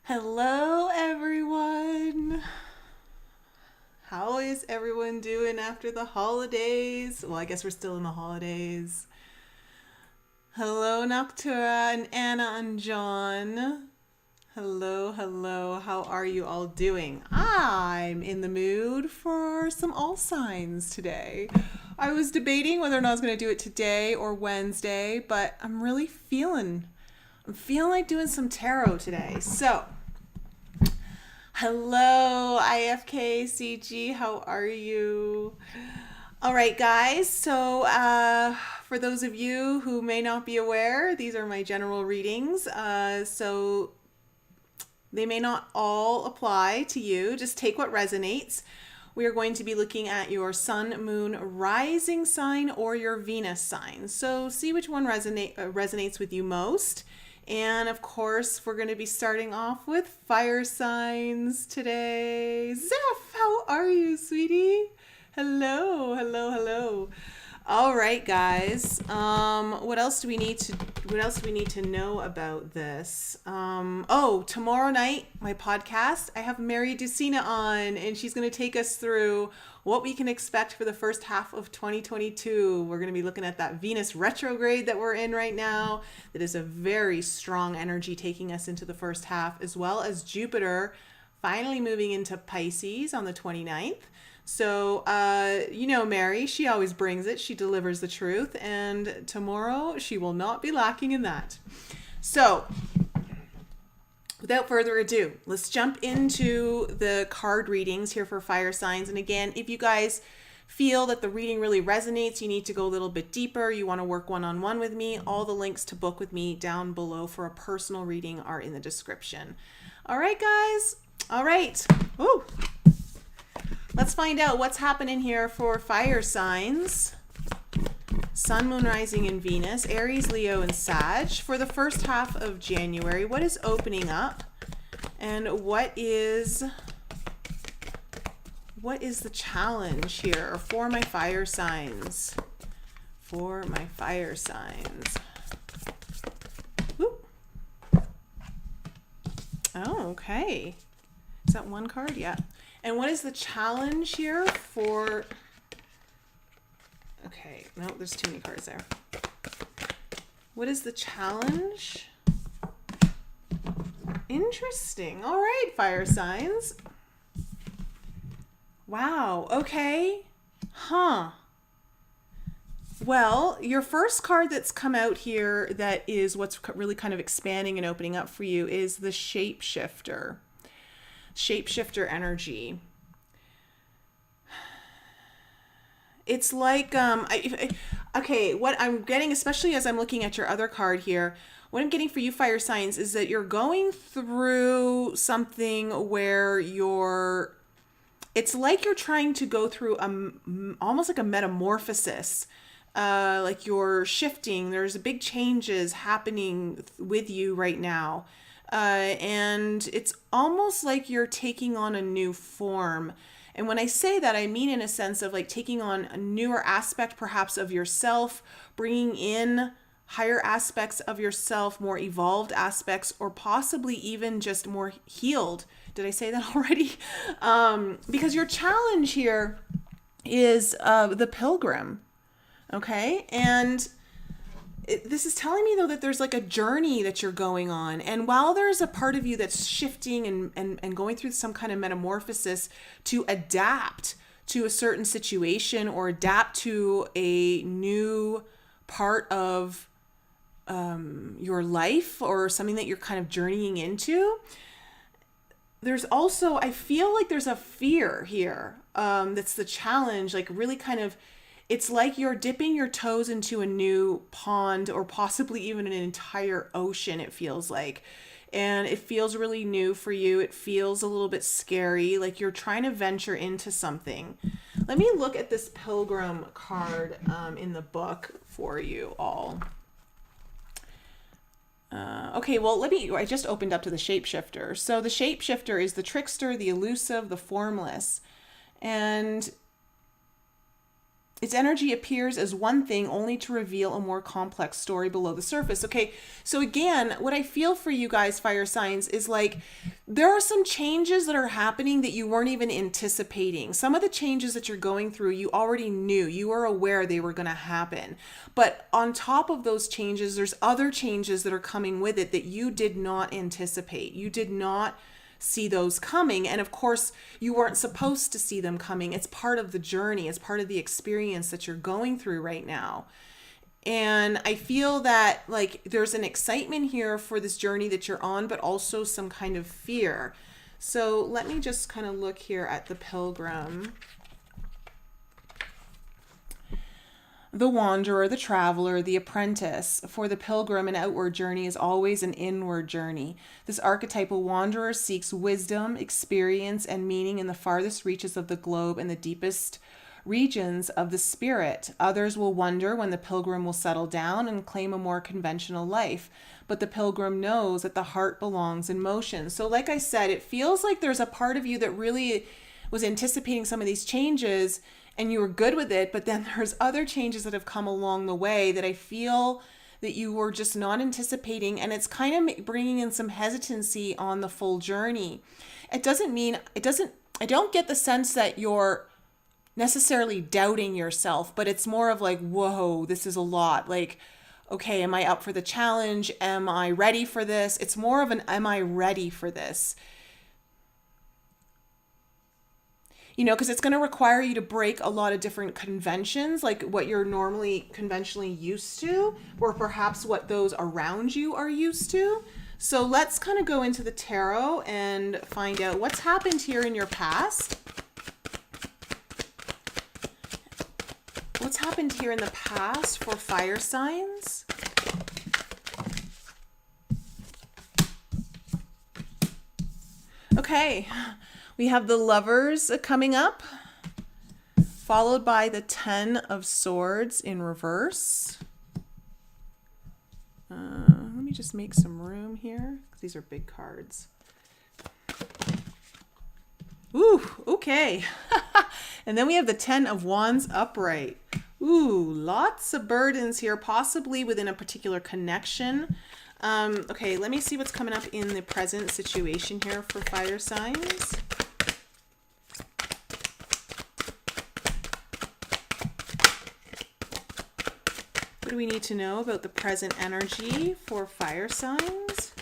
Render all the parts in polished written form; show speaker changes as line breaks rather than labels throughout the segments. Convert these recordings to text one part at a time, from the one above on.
Hello, everyone. How is everyone doing after the holidays? Well, I guess we're still in the holidays. Hello, Noctura and Anna and John. Hello, hello. How are you all doing? I'm in the mood for some all signs today. I was debating whether or not I was going to do it today or Wednesday, but I'm feeling like doing some tarot today. So, hello, IFKCG. How are you? All right, guys. So, for those of you who may not be aware, these are my general readings. So, they may not all apply to you. Just take what resonates. We are going to be looking at your sun, moon, rising sign or your Venus sign. So, see which one resonates with you most. And of course, we're going to be starting off with fire signs today. Zeph, how are you, sweetie? Hello, hello, hello. All right, guys. What else do we need to know about this? Tomorrow night, my podcast, I have Mary Ducina on, and she's going to take us through what we can expect for the first half of 2022. We're going to be looking at that Venus retrograde that we're in right now. That is a very strong energy taking us into the first half, as well as Jupiter finally moving into Pisces on the 29th. So, Mary, she always brings it. She delivers the truth. And tomorrow, she will not be lacking in that. So, without further ado, let's jump into the card readings here for fire signs. And again, if you guys feel that the reading really resonates, you need to go a little bit deeper, you want to work one-on-one with me, all the links to book with me down below for a personal reading are in the description. All right, guys. All right. Ooh. Let's find out what's happening here for fire signs. Sun, Moon, Rising, and Venus, Aries, Leo, and Sag. For the first half of January, what is opening up? And what is the challenge here for my fire signs? For my fire signs. Woo. Oh, okay. Is that one card? Yeah. And what is the challenge here for... Okay, no, there's too many cards there. What is the challenge? Interesting. All right, fire signs. Wow, okay. Huh. Well, your first card that's come out here that is what's really kind of expanding and opening up for you is the shapeshifter. Shapeshifter energy. It's like, what I'm getting, especially as I'm looking at your other card here, what I'm getting for you fire signs is that you're going through something where it's like you're trying to go through almost like a metamorphosis. Like you're shifting, there's big changes happening with you right now. And it's almost like you're taking on a new form. And when I say that, I mean in a sense of like taking on a newer aspect perhaps of yourself, bringing in higher aspects of yourself, more evolved aspects, or possibly even just more healed. Did I say that already? Because your challenge here is the pilgrim. Okay? And this is telling me, though, that there's like a journey that you're going on. And while there's a part of you that's shifting and going through some kind of metamorphosis to adapt to a certain situation or adapt to a new part of your life or something that you're kind of journeying into, there's also, I feel like there's a fear here that's the challenge, like really kind of, it's like you're dipping your toes into a new pond or possibly even an entire ocean, it feels like. And it feels really new for you. It feels a little bit scary, like you're trying to venture into something. Let me look at this pilgrim card in the book for you all. I just opened up to the shapeshifter. So the shapeshifter is the trickster, the elusive, the formless. And Its energy appears as one thing only to reveal a more complex story below the surface. Okay, so again, what I feel for you guys, fire signs, is like there are some changes that are happening that you weren't even anticipating. Some of the changes that you're going through, you already knew, you were aware they were going to happen. But on top of those changes, there's other changes that are coming with it that you did not anticipate. You did not see those coming. And of course, you weren't supposed to see them coming. It's part of the journey. It's part of the experience that you're going through right now. And I feel that like there's an excitement here for this journey that you're on, but also some kind of fear. So let me just kind of look here at the Pilgrim. The wanderer, the traveler, the apprentice. For the pilgrim, an outward journey is always an inward journey. This archetypal wanderer seeks wisdom, experience, and meaning in the farthest reaches of the globe and the deepest regions of the spirit. Others will wonder when the pilgrim will settle down and claim a more conventional life. But the pilgrim knows that the heart belongs in motion. So like I said, it feels like there's a part of you that really was anticipating some of these changes and you were good with it, but then there's other changes that have come along the way that I feel that you were just not anticipating, and it's kind of bringing in some hesitancy on the full journey. I don't get the sense that you're necessarily doubting yourself, but it's more of like, whoa, this is a lot. Like, okay, am I up for the challenge? Am I ready for this? It's more of an, am I ready for this? You know, because it's going to require you to break a lot of different conventions, like what you're normally conventionally used to, or perhaps what those around you are used to. So let's kind of go into the tarot and find out what's happened here in your past. What's happened here in the past for fire signs? Okay. We have the Lovers coming up, followed by the 10 of Swords in reverse. Let me just make some room here, because these are big cards. Ooh, okay. And then we have the 10 of Wands upright. Ooh, lots of burdens here, possibly within a particular connection. Okay, let me see what's coming up in the present situation here for fire signs. What do we need to know about the present energy for fire signs?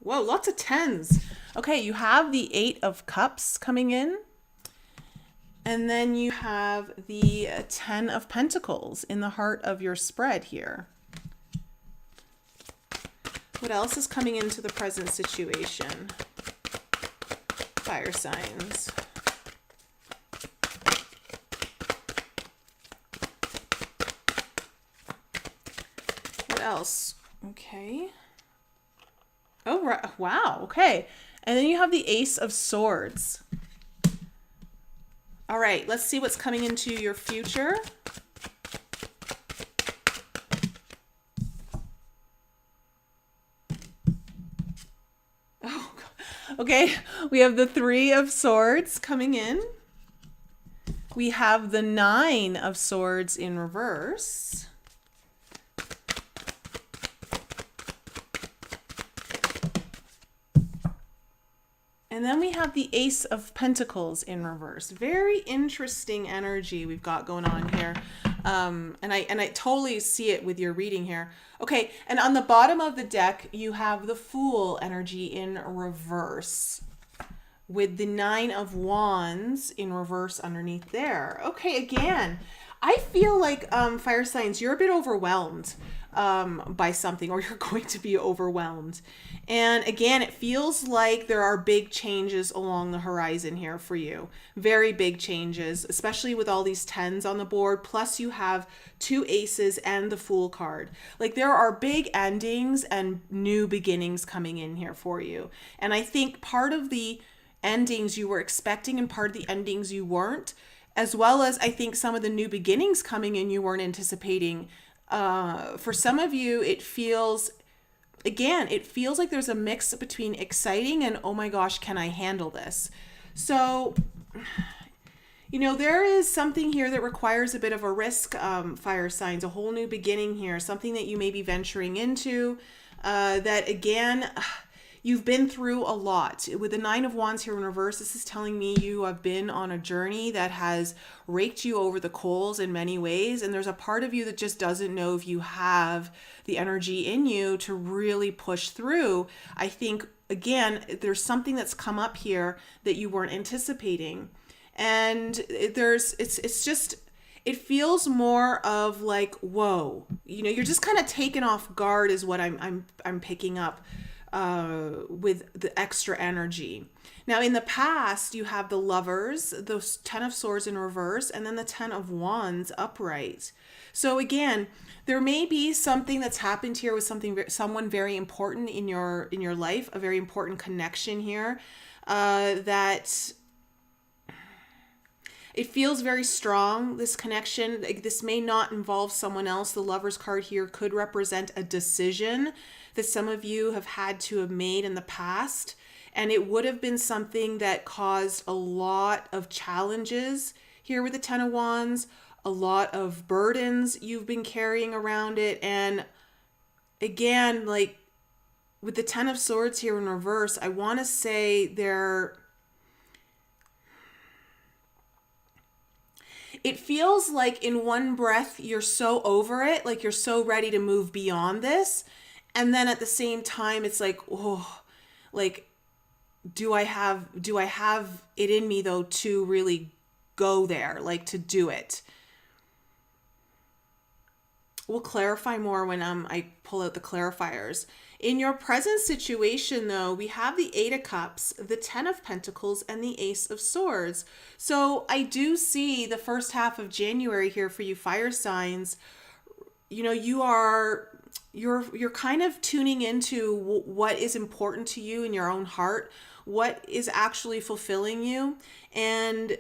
Whoa, lots of 10s. Okay, you have the 8 of Cups coming in. And then you have the 10 of Pentacles in the heart of your spread here. What else is coming into the present situation? Fire signs. What else? Okay. Oh, right. Wow. Okay. And then you have the Ace of Swords. All right. Let's see what's coming into your future. Oh, okay. We have the 3 of Swords coming in. We have the 9 of Swords in reverse. And then we have the Ace of Pentacles in reverse. Very interesting energy we've got going on here. And I totally see it with your reading here. Okay, and on the bottom of the deck, you have the Fool energy in reverse with the 9 of Wands in reverse underneath there. Okay, again, I feel like fire signs, you're a bit overwhelmed by something, or you're going to be overwhelmed. And again, it feels like there are big changes along the horizon here for you. Very big changes, especially with all these 10s on the board. Plus you have 2 aces and the Fool card. Like there are big endings and new beginnings coming in here for you. And I think part of the endings you were expecting and part of the endings you weren't, as well as I think some of the new beginnings coming in you weren't anticipating. For some of you, it feels like there's a mix between exciting and, oh my gosh, can I handle this? So, You know, there is something here that requires a bit of a risk, fire signs, a whole new beginning here, something that you may be venturing into, that again, you've been through a lot. With the Nine of Wands here in reverse, this is telling me you have been on a journey that has raked you over the coals in many ways. And there's a part of you that just doesn't know if you have the energy in you to really push through. I think, again, there's something that's come up here that you weren't anticipating. And it's just, it feels more of like, whoa, you know, you're just kind of taken off guard is what I'm picking up with the extra energy. Now, in the past, you have the Lovers, the Ten of Swords in reverse, and then the Ten of Wands upright. So again, there may be something that's happened here with someone very important in your life, a very important connection here, that it feels very strong, this connection. This may not involve someone else. The Lover's card here could represent a decision that some of you have had to have made in the past. And it would have been something that caused a lot of challenges here with the Ten of Wands, a lot of burdens you've been carrying around it. And again, like with the Ten of Swords here in reverse, I want to say it feels like in one breath, you're so over it, like you're so ready to move beyond this. And then at the same time, it's like, oh, like, do I have it in me though to really go there, like to do it? We'll clarify more when I pull out the clarifiers. In your present situation, though, we have the Eight of Cups, the Ten of Pentacles, and the Ace of Swords. So I do see the first half of January here for you fire signs. You know, you're kind of tuning into what is important to you in your own heart, what is actually fulfilling you, and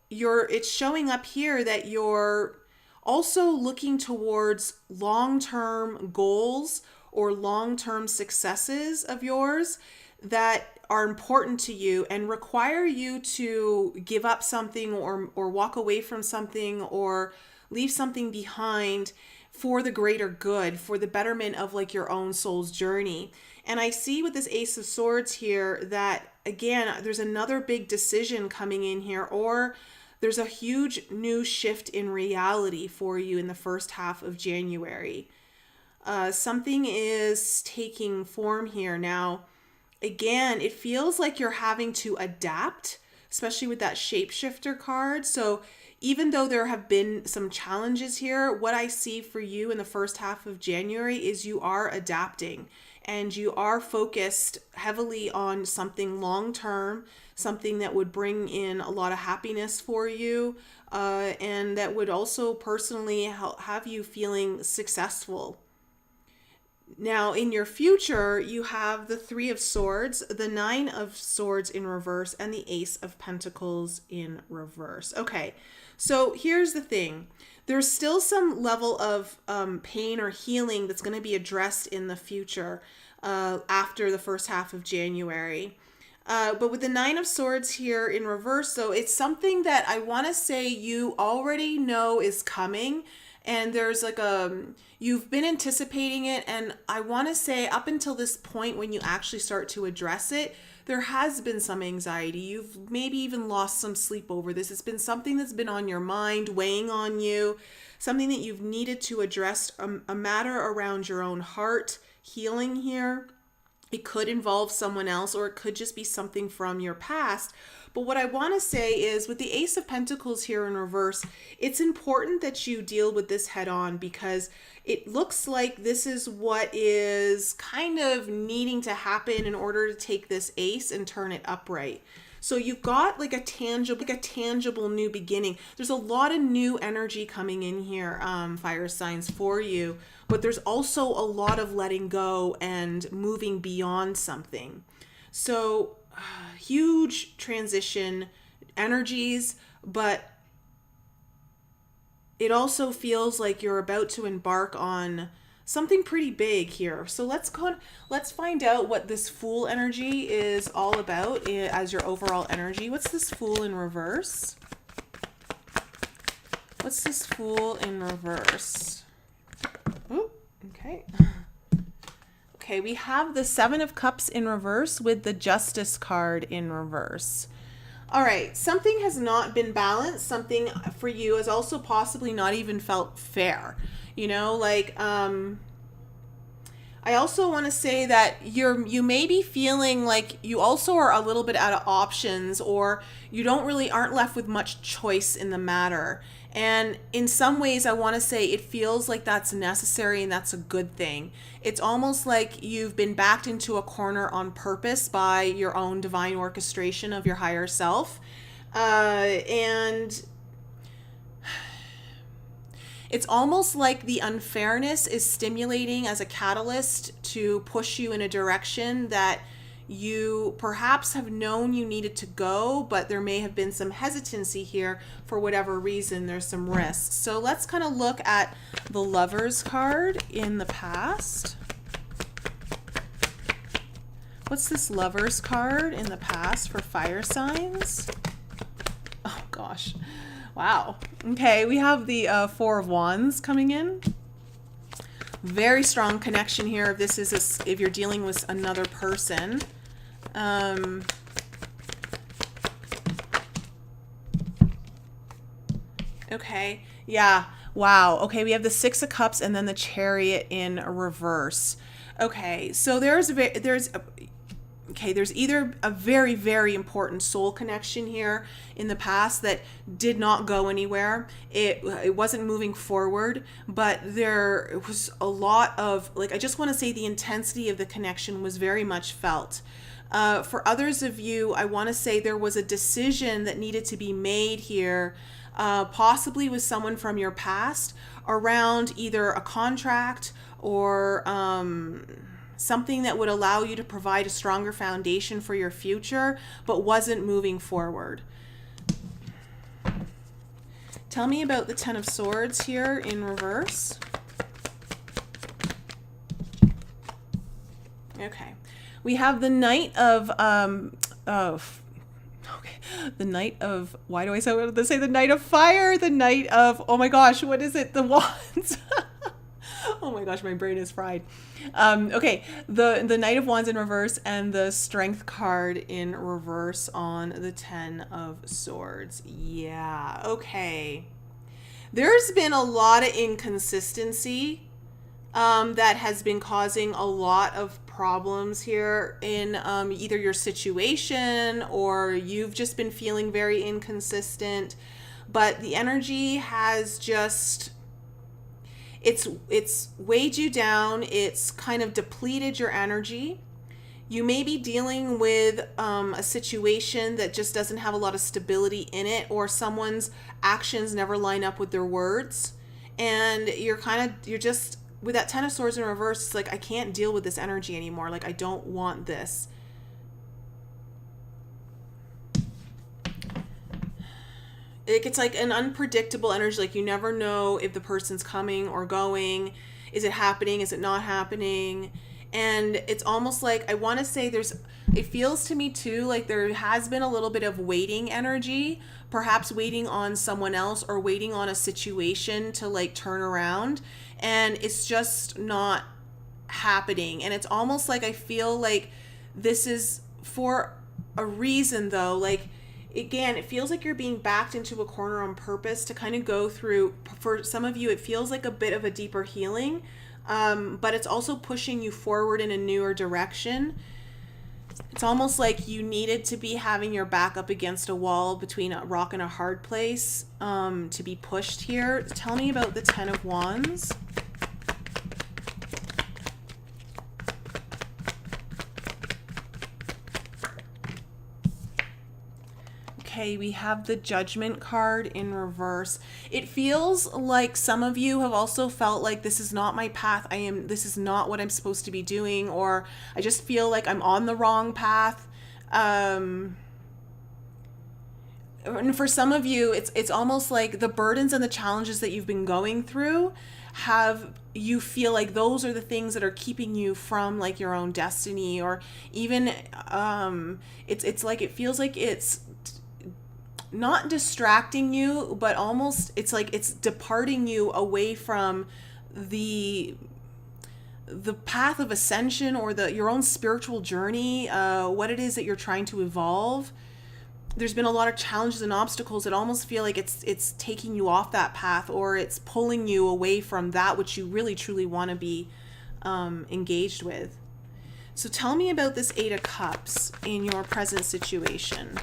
it's showing up here that you're also looking towards long-term goals or long-term successes of yours that are important to you and require you to give up something or walk away from something or leave something behind for the greater good, for the betterment of like your own soul's journey. And I see with this Ace of Swords here that, again, there's another big decision coming in here, or there's a huge new shift in reality for you in the first half of January. Something is taking form here. Now, again, it feels like you're having to adapt, especially with that shapeshifter card. So even though there have been some challenges here, what I see for you in the first half of January is you are adapting and you are focused heavily on something long-term, something that would bring in a lot of happiness for you, and that would also personally have you feeling successful. Now, in your future, you have the Three of Swords, the Nine of Swords in reverse, and the Ace of Pentacles in reverse. Okay, so here's the thing. There's still some level of pain or healing that's going to be addressed in the future after the first half of January. But with the Nine of Swords here in reverse, though, it's something that I want to say you already know is coming. And there's like you've been anticipating it. And I want to say up until this point, when you actually start to address it, there has been some anxiety. You've maybe even lost some sleep over this. It's been something that's been on your mind, weighing on you, something that you've needed to address, a matter around your own heart, healing here. It could involve someone else, or it could just be something from your past. But what I want to say is with the Ace of Pentacles here in reverse, it's important that you deal with this head on, because it looks like this is what is kind of needing to happen in order to take this ace and turn it upright. So you've got like a tangible new beginning. There's a lot of new energy coming in here, fire signs, for you, but there's also a lot of letting go and moving beyond something. So huge transition energies, but it also feels like you're about to embark on something pretty big here. So let's find out what this Fool energy is all about as your overall energy. What's this Fool in reverse? What's this Fool in reverse? Ooh, okay. Okay, we have the Seven of Cups in reverse with the Justice card in reverse. All right, something has not been balanced. Something for you has also possibly not even felt fair. You know, like, I also want to say that you may be feeling like you also are a little bit out of options, or you aren't left with much choice in the matter. And in some ways, I want to say it feels like that's necessary and that's a good thing. It's almost like you've been backed into a corner on purpose by your own divine orchestration of your higher self. And it's almost like the unfairness is stimulating as a catalyst to push you in a direction that you perhaps have known you needed to go, but there may have been some hesitancy here for whatever reason. There's some risks. So let's kind of look at the Lovers card in the past. What's this Lovers card in the past for fire signs? Oh gosh. Wow. Okay, we have the Four of Wands coming in. Very strong connection here. If this is if you're dealing with another person. Okay. Yeah. Wow. Okay, we have the Six of Cups and then the Chariot in reverse. Okay, so there's either a very, very important soul connection here in the past that did not go anywhere. It wasn't moving forward, but there was a lot of, like, I just want to say the intensity of the connection was very much felt. For others of you, I want to say there was a decision that needed to be made here, possibly with someone from your past, around either a contract or something that would allow you to provide a stronger foundation for your future, but wasn't moving forward. Tell me about the Ten of Swords here in reverse. Okay. We have the Knight of the Knight of, why do I say the Knight of Fire? The Knight of, oh my gosh, what is it? The Wands. Oh my gosh, my brain is fried. Okay, the Knight of Wands in reverse and the Strength card in reverse on the Ten of Swords. Yeah, okay. There's been a lot of inconsistency that has been causing a lot of problems here in either your situation or you've just been feeling very inconsistent. But the energy has just... It's weighed you down. It's kind of depleted your energy. You may be dealing with a situation that just doesn't have a lot of stability in it, or someone's actions never line up with their words. And you're just, with that Ten of Swords in reverse, it's like, I can't deal with this energy anymore. Like, I don't want this. It's like an unpredictable energy. Like, you never know if the person's coming or going. Is it happening? Is it not happening? And it's almost like, I want to say it feels to me too like there has been a little bit of waiting energy, perhaps waiting on someone else or waiting on a situation to like turn around, and it's just not happening. And it's almost like I feel like this is for a reason though. Like, again, it feels like you're being backed into a corner on purpose to kind of go through, for some of you, it feels like a bit of a deeper healing, but it's also pushing you forward in a newer direction. It's almost like you needed to be having your back up against a wall between a rock and a hard place to be pushed here. Tell me about the Ten of Wands. Okay, we have the Judgment card in reverse. It feels like some of you have also felt like this is not my path. This is not what I'm supposed to be doing, or I just feel like I'm on the wrong path. And for some of you, it's almost like the burdens and the challenges that you've been going through you feel like those are the things that are keeping you from like your own destiny, or even it's like it feels like it's not distracting you, but almost it's like it's departing you away from the path of ascension or your own spiritual journey, what it is that you're trying to evolve. There's been a lot of challenges and obstacles that almost feel like it's taking you off that path, or it's pulling you away from that which you really truly want to be engaged with. So tell me about this Eight of Cups in your present situation.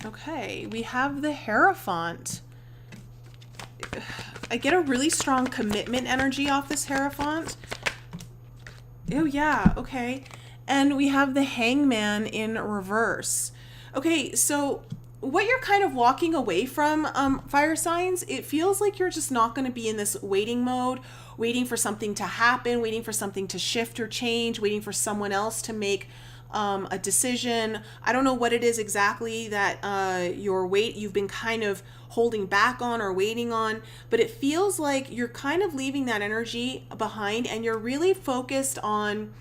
Okay, we have the Hierophant. I get a really strong commitment energy off this Hierophant. Oh yeah, okay. And we have the Hangman in reverse. Okay, so what you're kind of walking away from, fire signs, it feels like you're just not going to be in this waiting mode, waiting for something to happen, waiting for something to shift or change, waiting for someone else to make a decision. I don't know what it is exactly that you've been kind of holding back on or waiting on, but it feels like you're kind of leaving that energy behind, and you're really focused on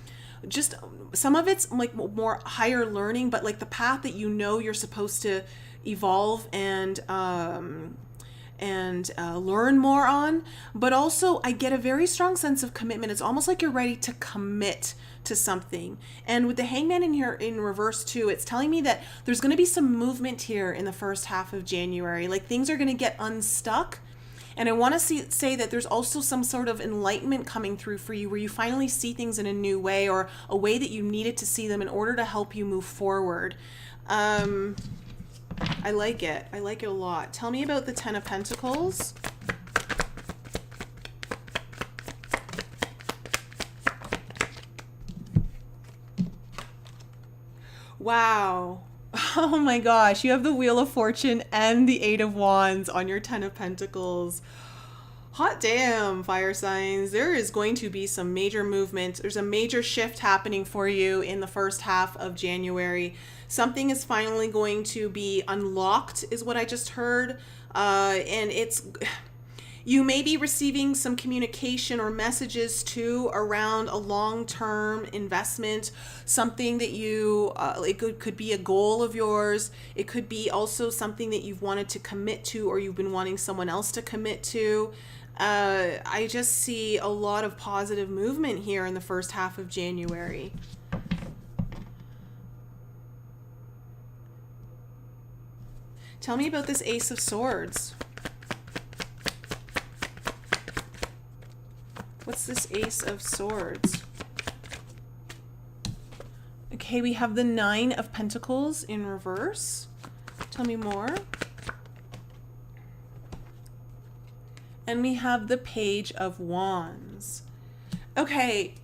just some of it's like more higher learning, but like the path that you know you're supposed to evolve and learn more on. But also I get a very strong sense of commitment. It's almost like you're ready to commit to something. And with the Hangman in here in reverse too, it's telling me that there's going to be some movement here in the first half of January. Like things are going to get unstuck. And I want to say that there's also some sort of enlightenment coming through for you, where you finally see things in a new way, or a way that you needed to see them in order to help you move forward. I like it. I like it a lot. Tell me about the Ten of Pentacles. Wow. Oh my gosh. You have the Wheel of Fortune and the Eight of Wands on your Ten of Pentacles. Hot damn, fire signs. There is going to be some major movement. There's a major shift happening for you in the first half of January. Something is finally going to be unlocked, is what I just heard. And you may be receiving some communication or messages too around a long-term investment, something that it could be a goal of yours. It could be also something that you've wanted to commit to, or you've been wanting someone else to commit to. I just see a lot of positive movement here in the first half of January. Tell me about this Ace of Swords. What's this Ace of Swords? Okay, we have the Nine of Pentacles in reverse. Tell me more. And we have the Page of Wands. Okay.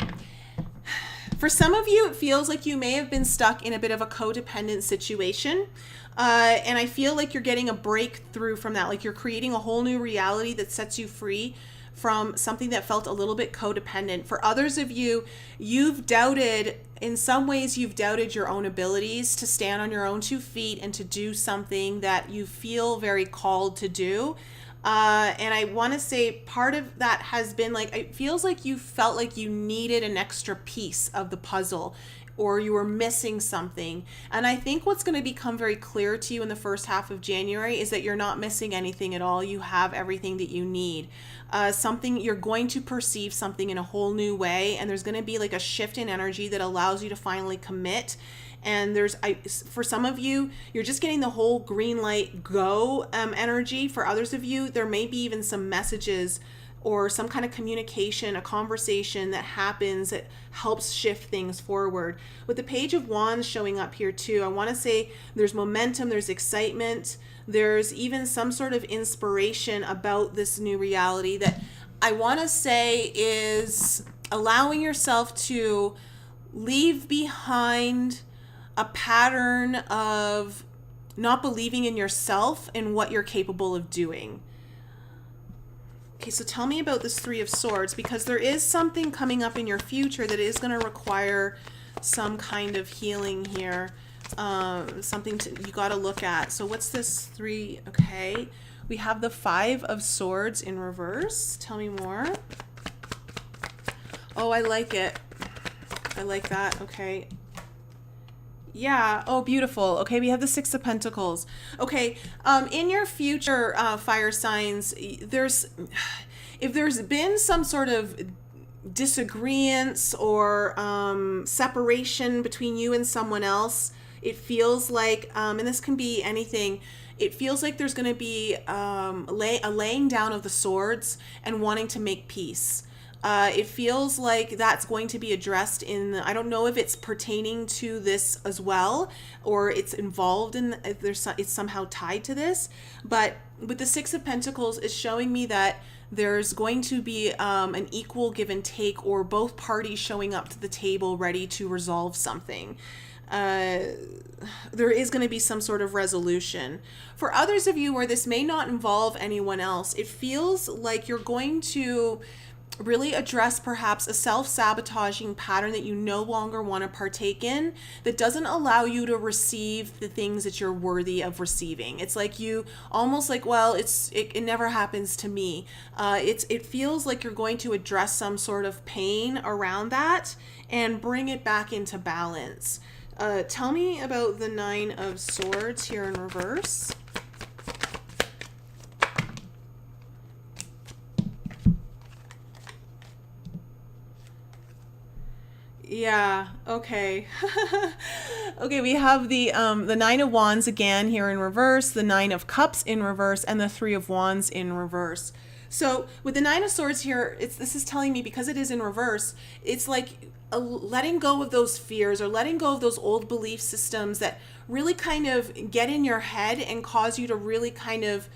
For some of you, it feels like you may have been stuck in a bit of a codependent situation. And I feel like you're getting a breakthrough from that. Like you're creating a whole new reality that sets you free from something that felt a little bit codependent. For others of you, in some ways you've doubted your own abilities to stand on your own 2 feet and to do something that you feel very called to do. And I want to say part of that has been like, it feels like you felt like you needed an extra piece of the puzzle, or you were missing something. And I think what's going to become very clear to you in the first half of January is that you're not missing anything at all. You have everything that you need. You're going to perceive something in a whole new way, and there's going to be like a shift in energy that allows you to finally commit. And for some of you, you're just getting the whole green light go energy. For others of you, there may be even some messages or some kind of communication, a conversation that happens that helps shift things forward. With the Page of Wands showing up here too, I want to say there's momentum, there's excitement, there's even some sort of inspiration about this new reality that I want to say is allowing yourself to leave behind a pattern of not believing in yourself and what you're capable of doing. Okay, so tell me about this Three of Swords, because there is something coming up in your future that is going to require some kind of healing here. Something you got to look at. So what's this three? Okay, we have the Five of Swords in reverse. Tell me more. Oh, I like it. I like that. Okay. Yeah. Oh, beautiful. Okay, we have the Six of Pentacles. Okay, in your future fire signs, there's if there's been some sort of disagreements or separation between you and someone else, it feels like, and this can be anything. It feels like there's going to be a laying down of the swords and wanting to make peace. It feels like that's going to be addressed in, I don't know if it's pertaining to this as well, or it's involved in, if it's somehow tied to this. But with the Six of Pentacles, it's showing me that there's going to be an equal give and take, or both parties showing up to the table ready to resolve something. There is going to be some sort of resolution. For others of you where this may not involve anyone else, it feels like you're going to really address perhaps a self-sabotaging pattern that you no longer want to partake in, that doesn't allow you to receive the things that you're worthy of receiving. It's like you almost like, well, it never happens to me. It feels like you're going to address some sort of pain around that and bring it back into balance. Tell me about the Nine of Swords here in reverse. Yeah, okay. Okay, we have the Nine of Wands again here in reverse, the Nine of Cups in reverse, and the Three of Wands in reverse. So with the Nine of Swords here, this is telling me, because it is in reverse, it's like letting go of those fears, or letting go of those old belief systems that really kind of get in your head and cause you to really kind of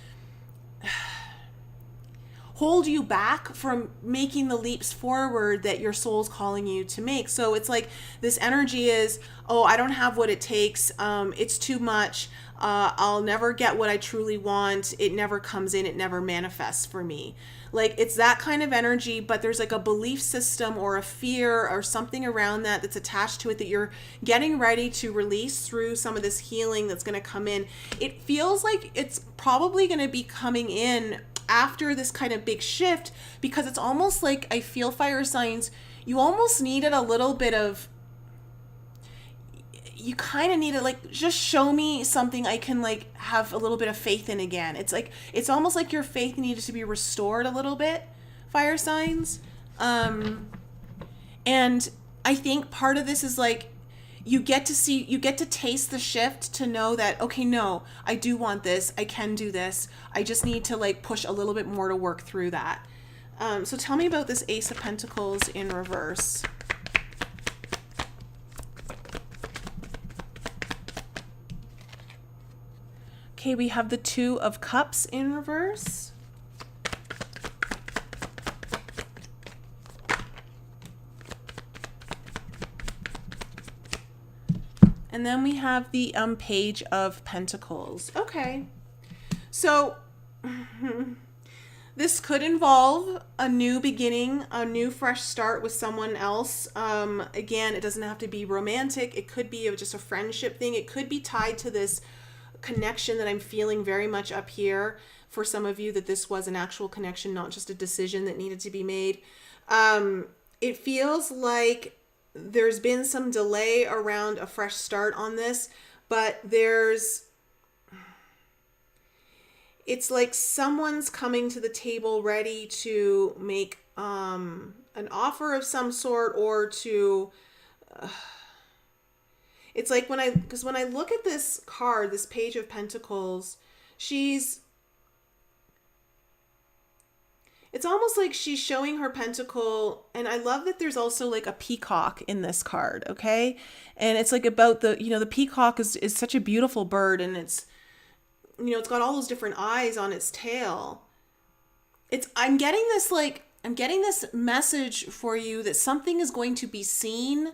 hold you back from making the leaps forward that your soul's calling you to make. So it's like this energy is, oh, I don't have what it takes. It's too much. I'll never get what I truly want. It never comes in. It never manifests for me. Like, it's that kind of energy, but there's like a belief system or a fear or something around that that's attached to it that you're getting ready to release through some of this healing that's going to come in. It feels like it's probably going to be coming in after this kind of big shift, because it's almost like, I feel, fire signs, you almost needed a little bit of, you kind of needed, like, just show me something I can like have a little bit of faith in again. It's like, it's almost like your faith needed to be restored a little bit, fire signs. And I think part of this is like, you get to taste the shift to know that, okay, no, I do want this. I can do this. I just need to like push a little bit more to work through that. So tell me about this Ace of Pentacles in reverse. Okay, we have the Two of Cups in reverse. And then we have the Page of Pentacles. Okay. So this could involve a new beginning, a new fresh start with someone else. Again, it doesn't have to be romantic. It could be just a friendship thing. It could be tied to this connection that I'm feeling very much up here. For some of you, that this was an actual connection, not just a decision that needed to be made. It feels like there's been some delay around a fresh start on this, but it's like someone's coming to the table ready to make an offer of some sort, or to it's like because when I look at this card, this Page of Pentacles, it's almost like she's showing her pentacle, and I love that there's also like a peacock in this card, okay? And it's like about the peacock is such a beautiful bird, and it's got all those different eyes on its tail. I'm getting this message for you that something is going to be seen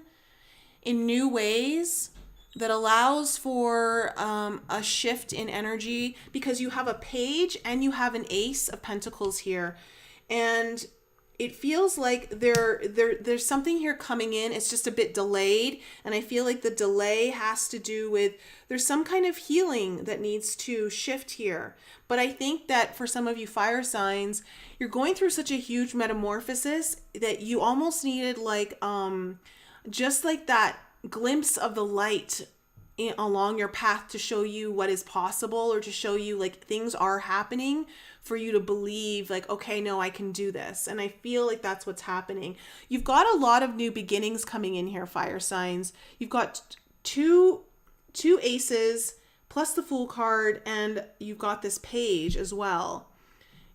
in new ways that allows for a shift in energy, because you have a Page and you have an Ace of Pentacles here. And it feels like there's something here coming in. It's just a bit delayed. And I feel like the delay has to do with, there's some kind of healing that needs to shift here. But I think that for some of you fire signs, you're going through such a huge metamorphosis that you almost needed like, just like that glimpse of the light along your path to show you what is possible, or to show you like things are happening for you to believe like, okay, no, I can do this. And I feel like that's what's happening. You've got a lot of new beginnings coming in here, fire signs. You've got two aces plus the Fool card, and you've got this page as well.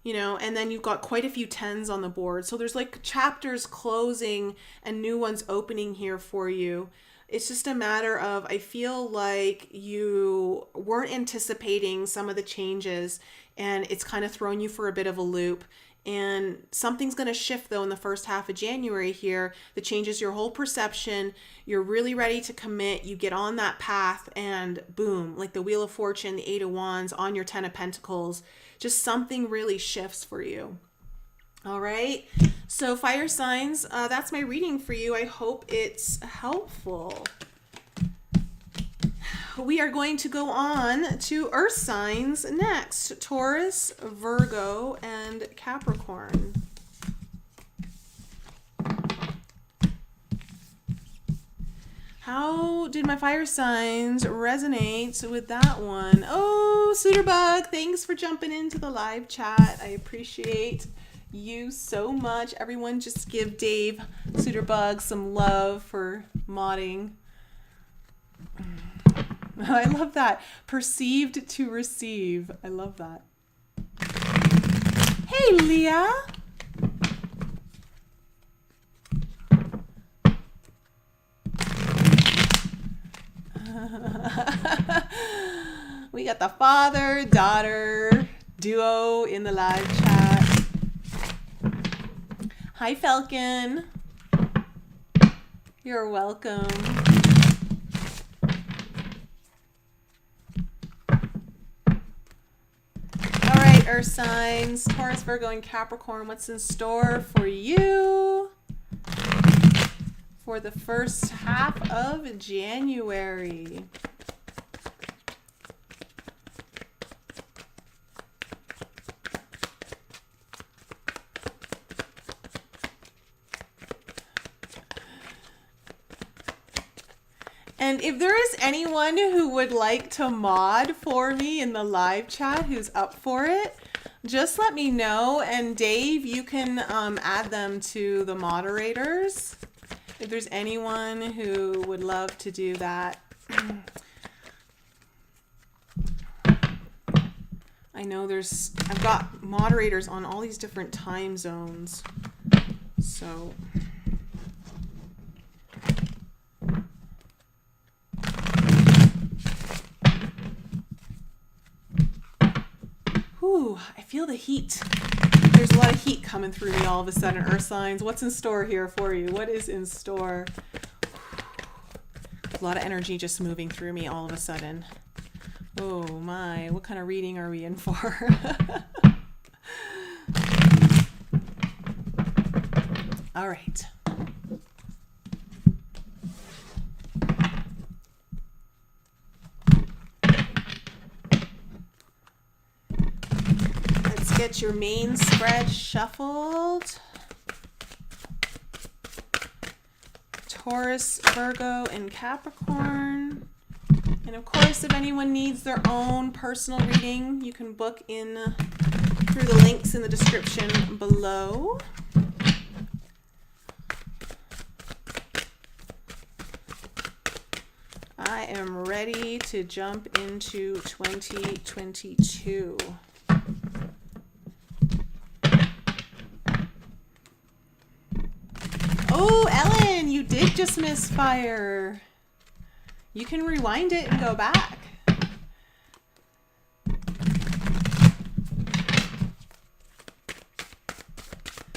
You know, and then you've got quite a few tens on the board. So there's like chapters closing and new ones opening here for you. It's just a matter of, I feel like you weren't anticipating some of the changes, and it's kind of thrown you for a bit of a loop. And something's going to shift though in the first half of January here that changes your whole perception. You're really ready to commit. You get on that path and boom, like the Wheel of Fortune, the Eight of Wands on your Ten of Pentacles, just something really shifts for you. All right. So fire signs, that's my reading for you. I hope it's helpful. We are going to go on to earth signs next. Taurus, Virgo, and Capricorn. How did my fire signs resonate with that one? Oh, Suiterbug, thanks for jumping into the live chat. I appreciate you so much. Everyone just give Dave Suiterbug some love for modding. I love that. Perceived to receive. I love that. Hey, Leah. We got the father-daughter duo in the live chat. Hi, Falcon. You're welcome. All right, earth signs, Taurus, Virgo, and Capricorn. What's in store for you for the first half of January? And if there is anyone who would like to mod for me in the live chat who's up for it, just let me know. And Dave, you can add them to the moderators if there's anyone who would love to do that. I know I've got moderators on all these different time zones. So... Ooh, I feel the heat. There's a lot of heat coming through me all of a sudden, earth signs. What's in store here for you? What is in store? A lot of energy just moving through me all of a sudden. Oh my, what kind of reading are we in for? All right. Get your main spread shuffled. Taurus, Virgo, and Capricorn. And of course, if anyone needs their own personal reading, you can book in through the links in the description below. I am ready to jump into 2022. Oh, Ellen, you did just miss fire. You can rewind it and go back.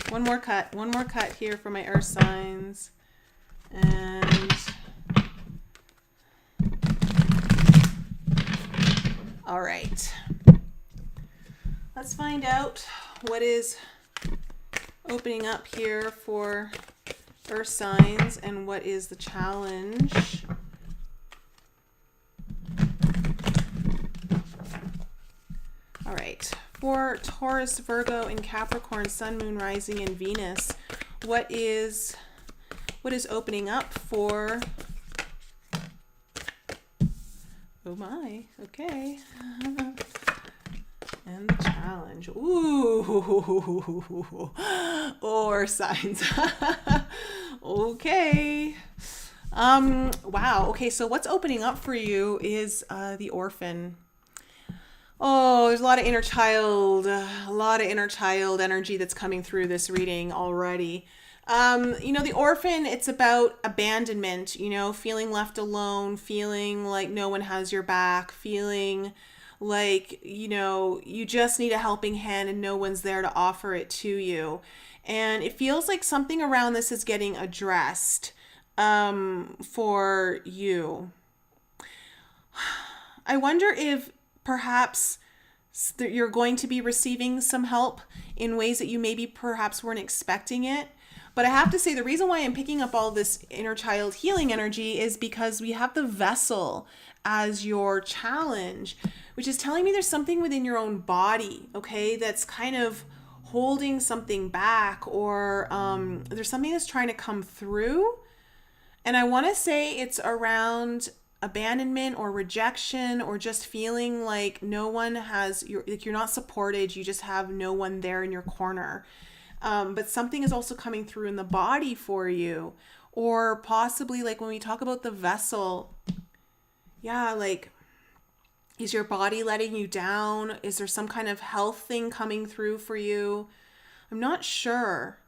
One more cut here for my earth signs. And all right. Let's find out what is opening up here for earth signs and what is the challenge. All right, for Taurus, Virgo, and Capricorn, Sun, Moon, Rising, and Venus, what is opening up for Oh my. Okay. And the challenge. Ooh. Or signs. Okay. Wow. Okay, so what's opening up for you is the orphan. Oh, there's a lot of inner child, energy that's coming through this reading already. The orphan, it's about abandonment, feeling left alone, feeling like no one has your back, feeling like, you just need a helping hand and no one's there to offer it to you. And it feels like something around this is getting addressed for you. I wonder if perhaps you're going to be receiving some help in ways that you maybe perhaps weren't expecting it. But I have to say, the reason why I'm picking up all this inner child healing energy is because we have the vessel as your challenge, which is telling me there's something within your own body, okay, that's kind of holding something back, or there's something that's trying to come through. And I want to say it's around abandonment or rejection, or just feeling like no one has you're not supported, you just have no one there in your corner. But something is also coming through in the body for you, or possibly like when we talk about the vessel, like, is your body letting you down? Is there some kind of health thing coming through for you? I'm not sure.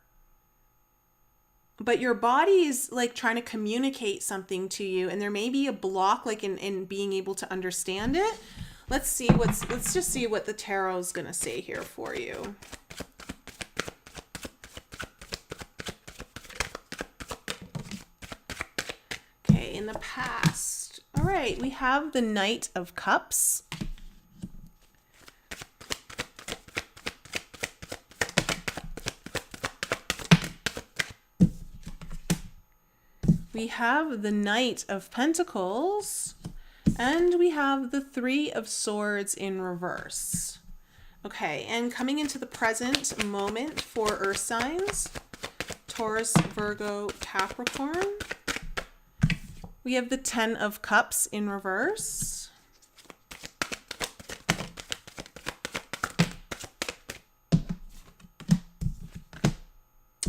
But your body is like trying to communicate something to you, and there may be a block like in being able to understand it. Let's just see what the tarot's gonna say here for you. Okay, in the past. All right, we have the Knight of Cups. We have the Knight of Pentacles, and we have the Three of Swords in reverse. Okay, and coming into the present moment for Earth signs, Taurus, Virgo, Capricorn, we have the Ten of Cups in reverse.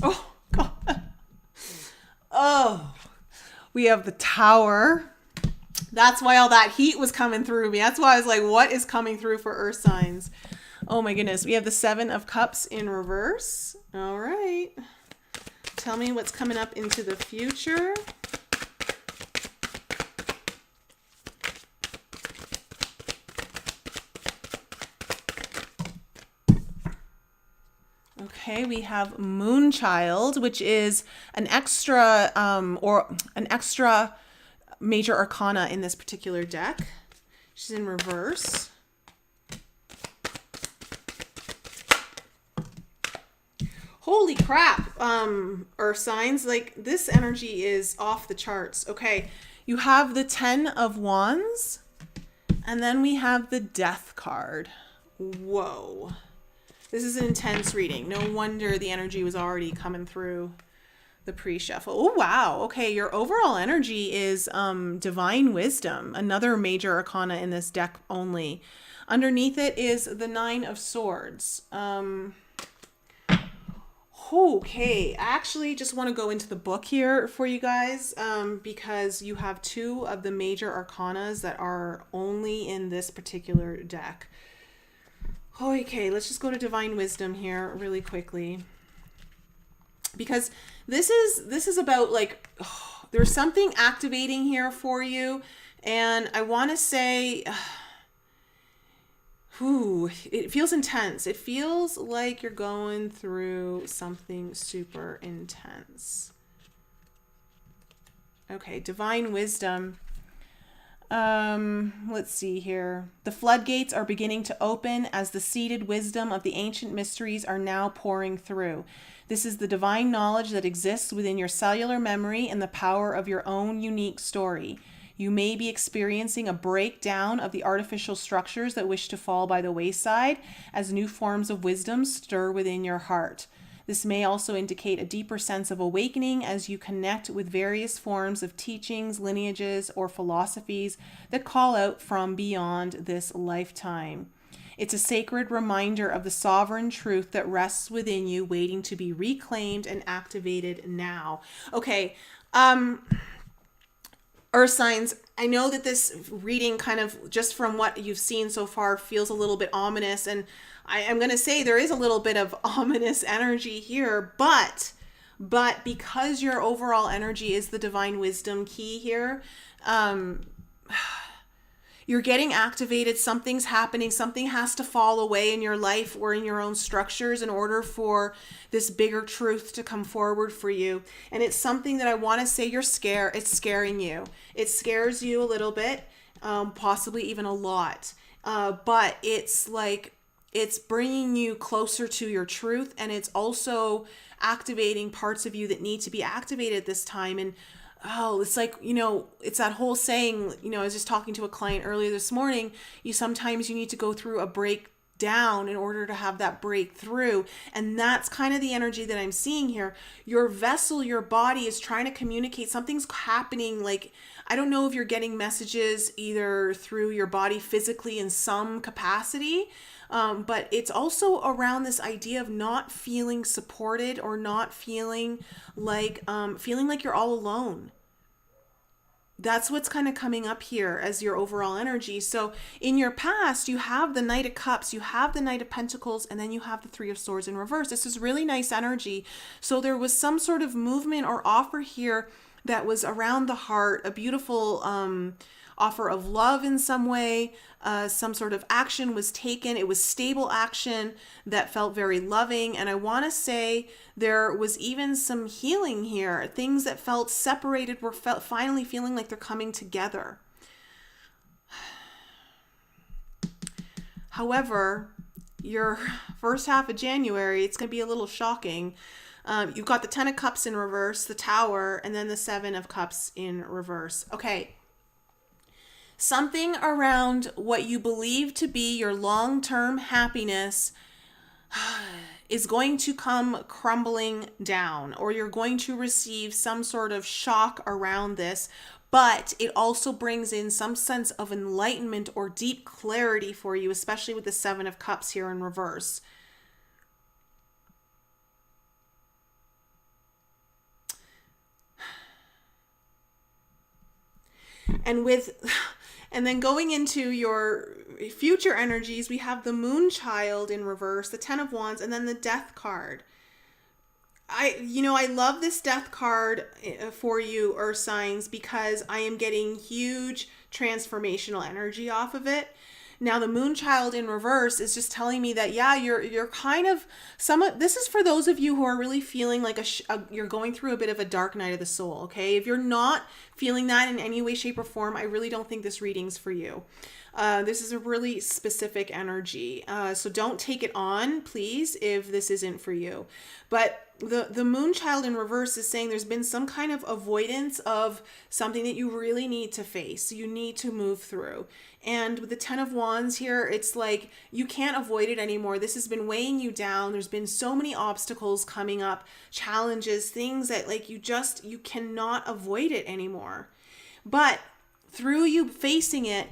Oh, God. Oh. We have the Tower. That's why all that heat was coming through me. That's why I was like, what is coming through for Earth signs? Oh my goodness. We have the Seven of Cups in reverse. All right. Tell me what's coming up into the future. Okay, we have Moonchild, which is an extra major arcana in this particular deck. She's in reverse. Holy crap, Earth signs, like this energy is off the charts. Okay, you have the Ten of Wands, and then we have the Death card. Whoa. This is an intense reading. No wonder the energy was already coming through the pre-shuffle. Oh, wow. Okay, your overall energy is Divine Wisdom, another major arcana in this deck only. Underneath it is the Nine of Swords. Okay, I actually just want to go into the book here for you guys because you have two of the major arcanas that are only in this particular deck. Okay, let's just go to Divine Wisdom here really quickly. Because this is about like, there's something activating here for you. And I want to say, it feels intense. It feels like you're going through something super intense. Okay, Divine Wisdom. Let's see here. The floodgates are beginning to open as the seated wisdom of the ancient mysteries are now pouring through. This is the divine knowledge that exists within your cellular memory and the power of your own unique story. You may be experiencing a breakdown of the artificial structures that wish to fall by the wayside as new forms of wisdom stir within your heart. This may also indicate a deeper sense of awakening as you connect with various forms of teachings, lineages, or philosophies that call out from beyond this lifetime. It's a sacred reminder of the sovereign truth that rests within you, waiting to be reclaimed and activated now. Okay, Earth signs, I know that this reading kind of, just from what you've seen so far, feels a little bit ominous. And I'm going to say there is a little bit of ominous energy here, but because your overall energy is the divine wisdom key here, you're getting activated, something's happening, something has to fall away in your life or in your own structures in order for this bigger truth to come forward for you. And it's something that I want to say it's scaring you. It scares you a little bit, possibly even a lot. But it's like, it's bringing you closer to your truth, and it's also activating parts of you that need to be activated this time. And it's like, it's that whole saying, I was just talking to a client earlier this morning, sometimes you need to go through a breakdown in order to have that breakthrough. And that's kind of the energy that I'm seeing here. Your vessel, your body is trying to communicate. Something's happening. Like, I don't know if you're getting messages either through your body physically in some capacity, but it's also around this idea of not feeling supported or not feeling like you're all alone. That's what's kind of coming up here as your overall energy. So in your past, you have the Knight of Cups, you have the Knight of Pentacles, and then you have the Three of Swords in reverse. This is really nice energy. So there was some sort of movement or offer here that was around the heart, a beautiful offer of love in some way. Some sort of action was taken. It was stable action that felt very loving. And I want to say there was even some healing here. Things that felt separated were finally feeling like they're coming together. However, your first half of January, it's going to be a little shocking. You've got the Ten of Cups in reverse, the Tower, and then the Seven of Cups in reverse. Okay. Something around what you believe to be your long-term happiness is going to come crumbling down, or you're going to receive some sort of shock around this, but it also brings in some sense of enlightenment or deep clarity for you, especially with the Seven of Cups here in reverse. And then going into your future energies, we have the Moonchild in reverse, the Ten of Wands, and then the Death card. I love this Death card for you, Earth signs, because I am getting huge transformational energy off of it. Now, the Moonchild in reverse is just telling me that, yeah, you're kind of this is for those of you who are really feeling like you're going through a bit of a dark night of the soul. Okay. If you're not feeling that in any way, shape, or form, I really don't think this reading's for you. This is a really specific energy. So don't take it on, please, if this isn't for you. But the Moonchild in reverse is saying there's been some kind of avoidance of something that you really need to face. You need to move through. And with the Ten of Wands here, it's like you can't avoid it anymore. This has been weighing you down. There's been so many obstacles coming up, challenges, things that like you cannot avoid it anymore. But through you facing it,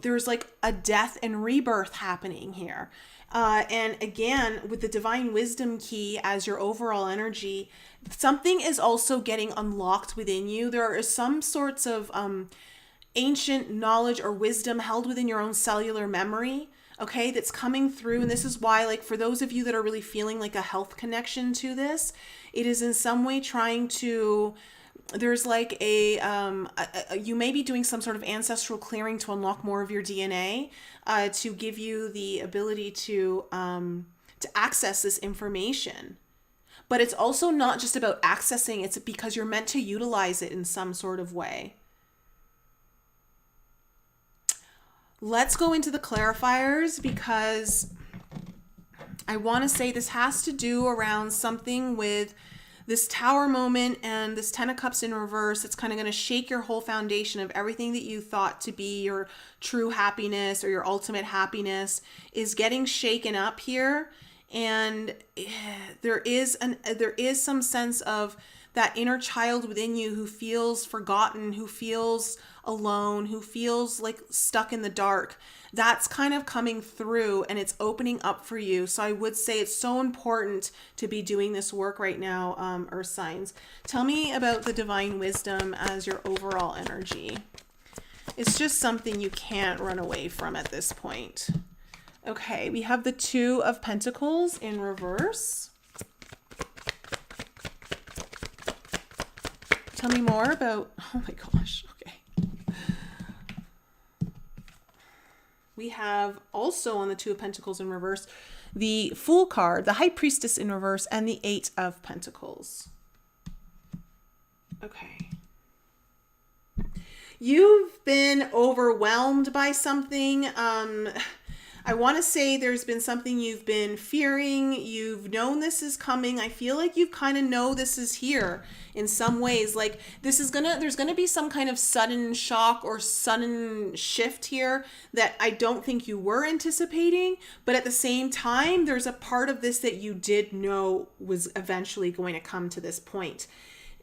there's like a death and rebirth happening here. And again, with the divine wisdom key as your overall energy, something is also getting unlocked within you. There are some sorts of ancient knowledge or wisdom held within your own cellular memory, okay, that's coming through. And this is why, like, for those of you that are really feeling like a health connection to this, it is in some way trying to, there's like you may be doing some sort of ancestral clearing to unlock more of your DNA, to give you the ability to access this information. But it's also not just about accessing, it's because you're meant to utilize it in some sort of way. Let's go into the clarifiers, because I want to say this has to do around something with this Tower moment and this Ten of Cups in reverse. It's kind of going to shake your whole foundation of everything that you thought to be your true happiness or your ultimate happiness is getting shaken up here. And there is some sense of that inner child within you who feels forgotten, who feels alone, who feels like stuck in the dark. That's kind of coming through, and it's opening up for you. So I would say it's so important to be doing this work right now, Earth signs. Tell me about the divine wisdom as your overall energy. It's just something you can't run away from at this point. Okay, we have the Two of Pentacles in reverse. Tell me more about, oh my gosh, okay. We have also on the Two of Pentacles in reverse, the Fool card, the High Priestess in reverse, and the Eight of Pentacles. Okay. You've been overwhelmed by something. I want to say there's been something you've been fearing. You've known this is coming. I feel like you kind of know this is here in some ways. Like there's gonna be some kind of sudden shock or sudden shift here that I don't think you were anticipating. But at the same time, there's a part of this that you did know was eventually going to come to this point.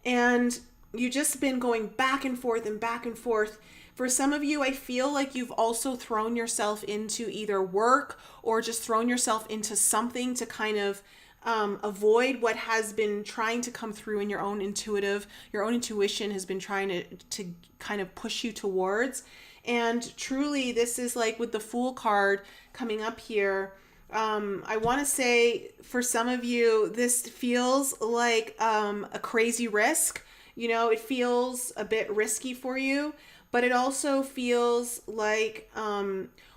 And you've just been going back and forth and back and forth. For some of you, I feel like you've also thrown yourself into either work or just thrown yourself into something to kind of avoid what has been trying to come through in your own intuition has been trying to kind of push you towards. And truly, this is like with the Fool card coming up here. I want to say for some of you, this feels like a crazy risk. You know, it feels a bit risky for you. But it also feels like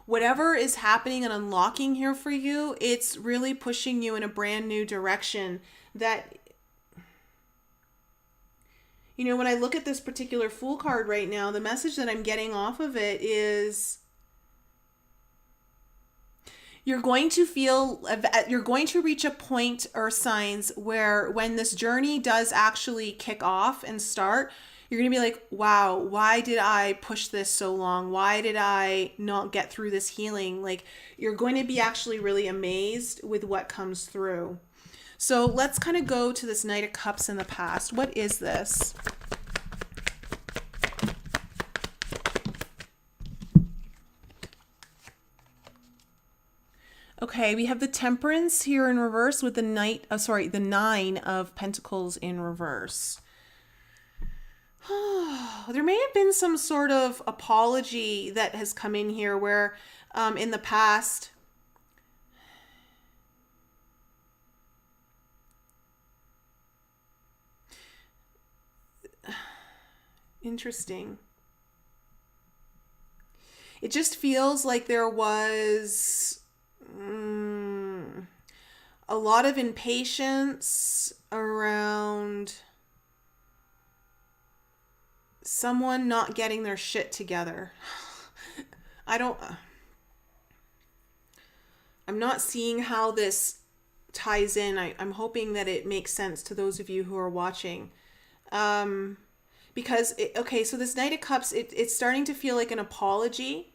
whatever is happening and unlocking here for you, it's really pushing you in a brand new direction that, you know, when I look at this particular Fool card right now, the message that I'm getting off of it is you're going to reach a point, Earth signs, where when this journey does actually kick off and start, you're going to be like, wow, why did I push this so long? Why did I not get through this healing? Like, you're going to be actually really amazed with what comes through. So let's kind of go to this Knight of Cups in the past. What is this? Okay, we have the Temperance here in reverse with the the Nine of Pentacles in reverse. There may have been some sort of apology that has come in here where in the past interesting. It just feels like there was a lot of impatience around someone not getting their shit together. I'm not seeing how this ties in. I'm hoping that it makes sense to those of you who are watching. Because, so this Knight of Cups, it's starting to feel like an apology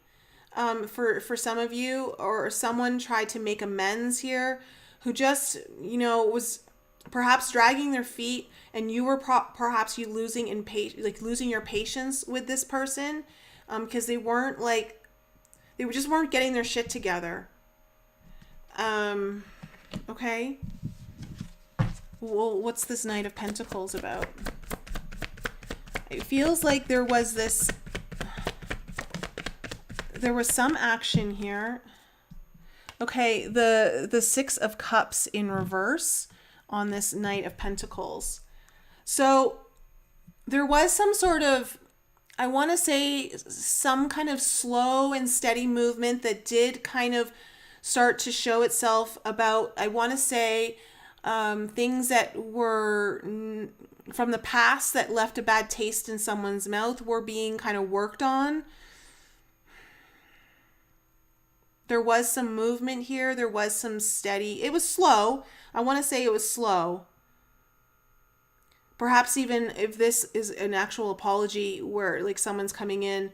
for some of you, or someone tried to make amends here who just, was perhaps dragging their feet, and you were perhaps losing your patience with this person because they just weren't getting their shit together. Okay. Well, what's this Knight of Pentacles about? It feels like there was some action here. Okay, the Six of Cups in reverse on this Knight of Pentacles. So there was some sort of, I want to say, some kind of slow and steady movement that did kind of start to show itself about, I want to say, things that were from the past that left a bad taste in someone's mouth were being kind of worked on. There was some movement here. There was some steady. It was slow. I want to say it was slow. Perhaps even if this is an actual apology where like someone's coming in,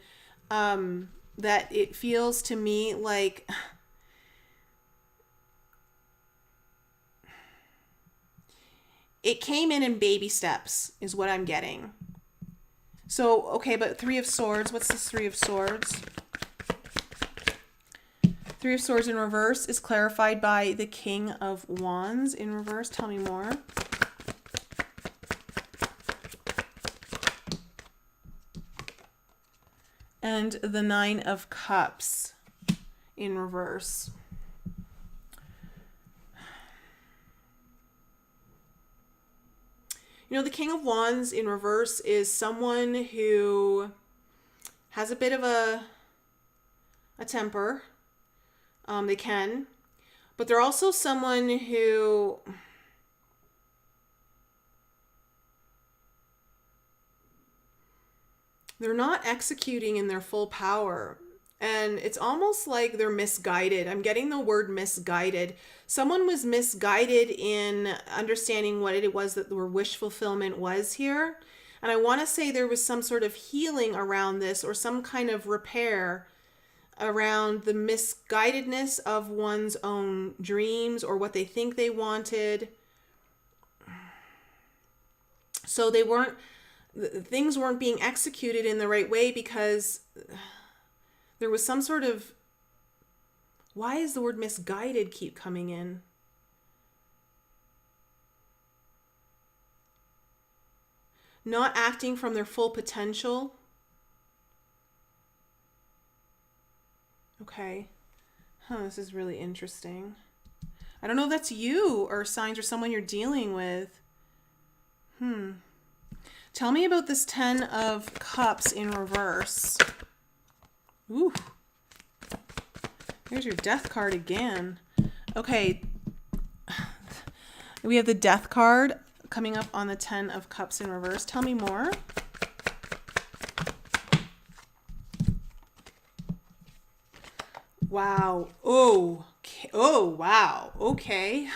that it feels to me like it came in baby steps is what I'm getting. So, okay, but Three of Swords, what's this Three of Swords? Three of Swords in reverse is clarified by the King of Wands in reverse. Tell me more. And the Nine of Cups in reverse. You know, the King of Wands in reverse is someone who has a bit of a temper. They can. But they're also someone who they're not executing in their full power. And it's almost like they're misguided. I'm getting the word misguided. Someone was misguided in understanding what it was that their wish fulfillment was here. And I want to say there was some sort of healing around this, or some kind of repair around the misguidedness of one's own dreams or what they think they wanted. So things weren't being executed in the right way because there was some sort of, why is the word misguided keep coming in? Not acting from their full potential. Okay. This is really interesting. I don't know if that's you or signs or someone you're dealing with. Tell me about this Ten of Cups in reverse. Ooh. Here's your Death card again. Okay. We have the Death card coming up on the Ten of Cups in reverse. Tell me more. Wow. Oh. Okay. Oh, wow. Okay.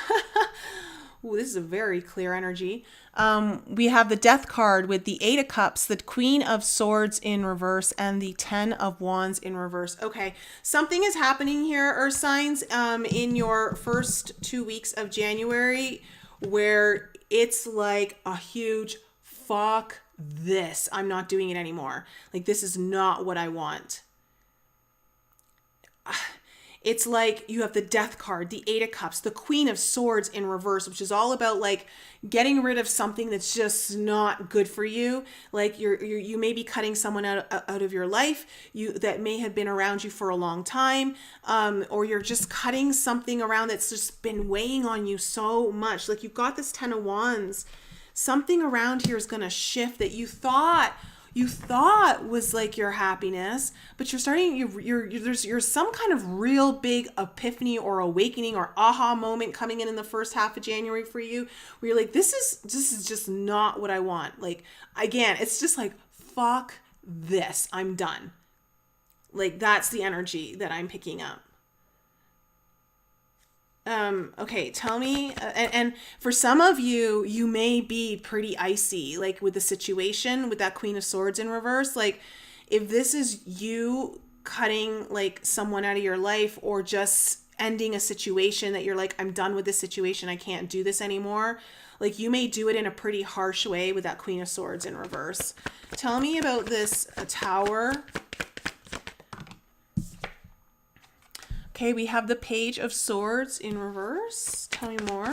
Ooh, this is a very clear energy. We have the Death card with the Eight of Cups, the Queen of Swords in reverse, and the Ten of Wands in reverse. Okay, something is happening here, Earth signs, in your first 2 weeks of January, where it's like a huge fuck this. I'm not doing it anymore. Like, this is not what I want. It's like you have the Death card, the Eight of Cups, the Queen of Swords in reverse, which is all about like getting rid of something that's just not good for you. Like you may be cutting someone out of your life that may have been around you for a long time, or you're just cutting something around that's just been weighing on you so much. Like you've got this Ten of Wands. Something around here is going to shift that you thought was like your happiness, but you're starting, there's some kind of real big epiphany or awakening or aha moment coming in the first half of January for you, where you're like, this is just not what I want. Like, again, it's just like, fuck this, I'm done. Like, that's the energy that I'm picking up. Okay, tell me, and for some of you, you may be pretty icy, like with the situation with that Queen of Swords in reverse. Like, if this is you cutting like someone out of your life, or just ending a situation that you're like, I'm done with this situation, I can't do this anymore. Like, you may do it in a pretty harsh way with that Queen of Swords in reverse. Tell me about this Tower. Okay, we have the Page of Swords in reverse. Tell me more.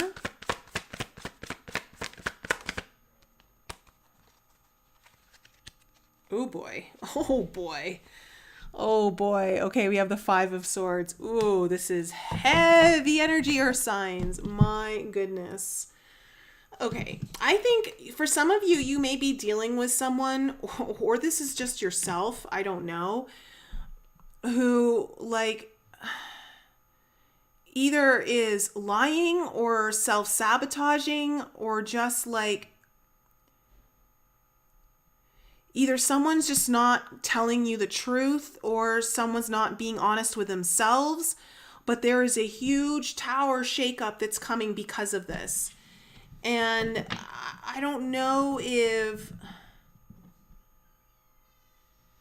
Oh boy. Oh boy. Oh boy. Okay, we have the Five of Swords. Ooh, this is heavy energy, Earth signs. My goodness. Okay, I think for some of you, you may be dealing with someone, or this is just yourself, I don't know, who like either is lying or self-sabotaging, or just like either someone's just not telling you the truth, or someone's not being honest with themselves. But there is a huge Tower shakeup that's coming because of this. And I don't know if...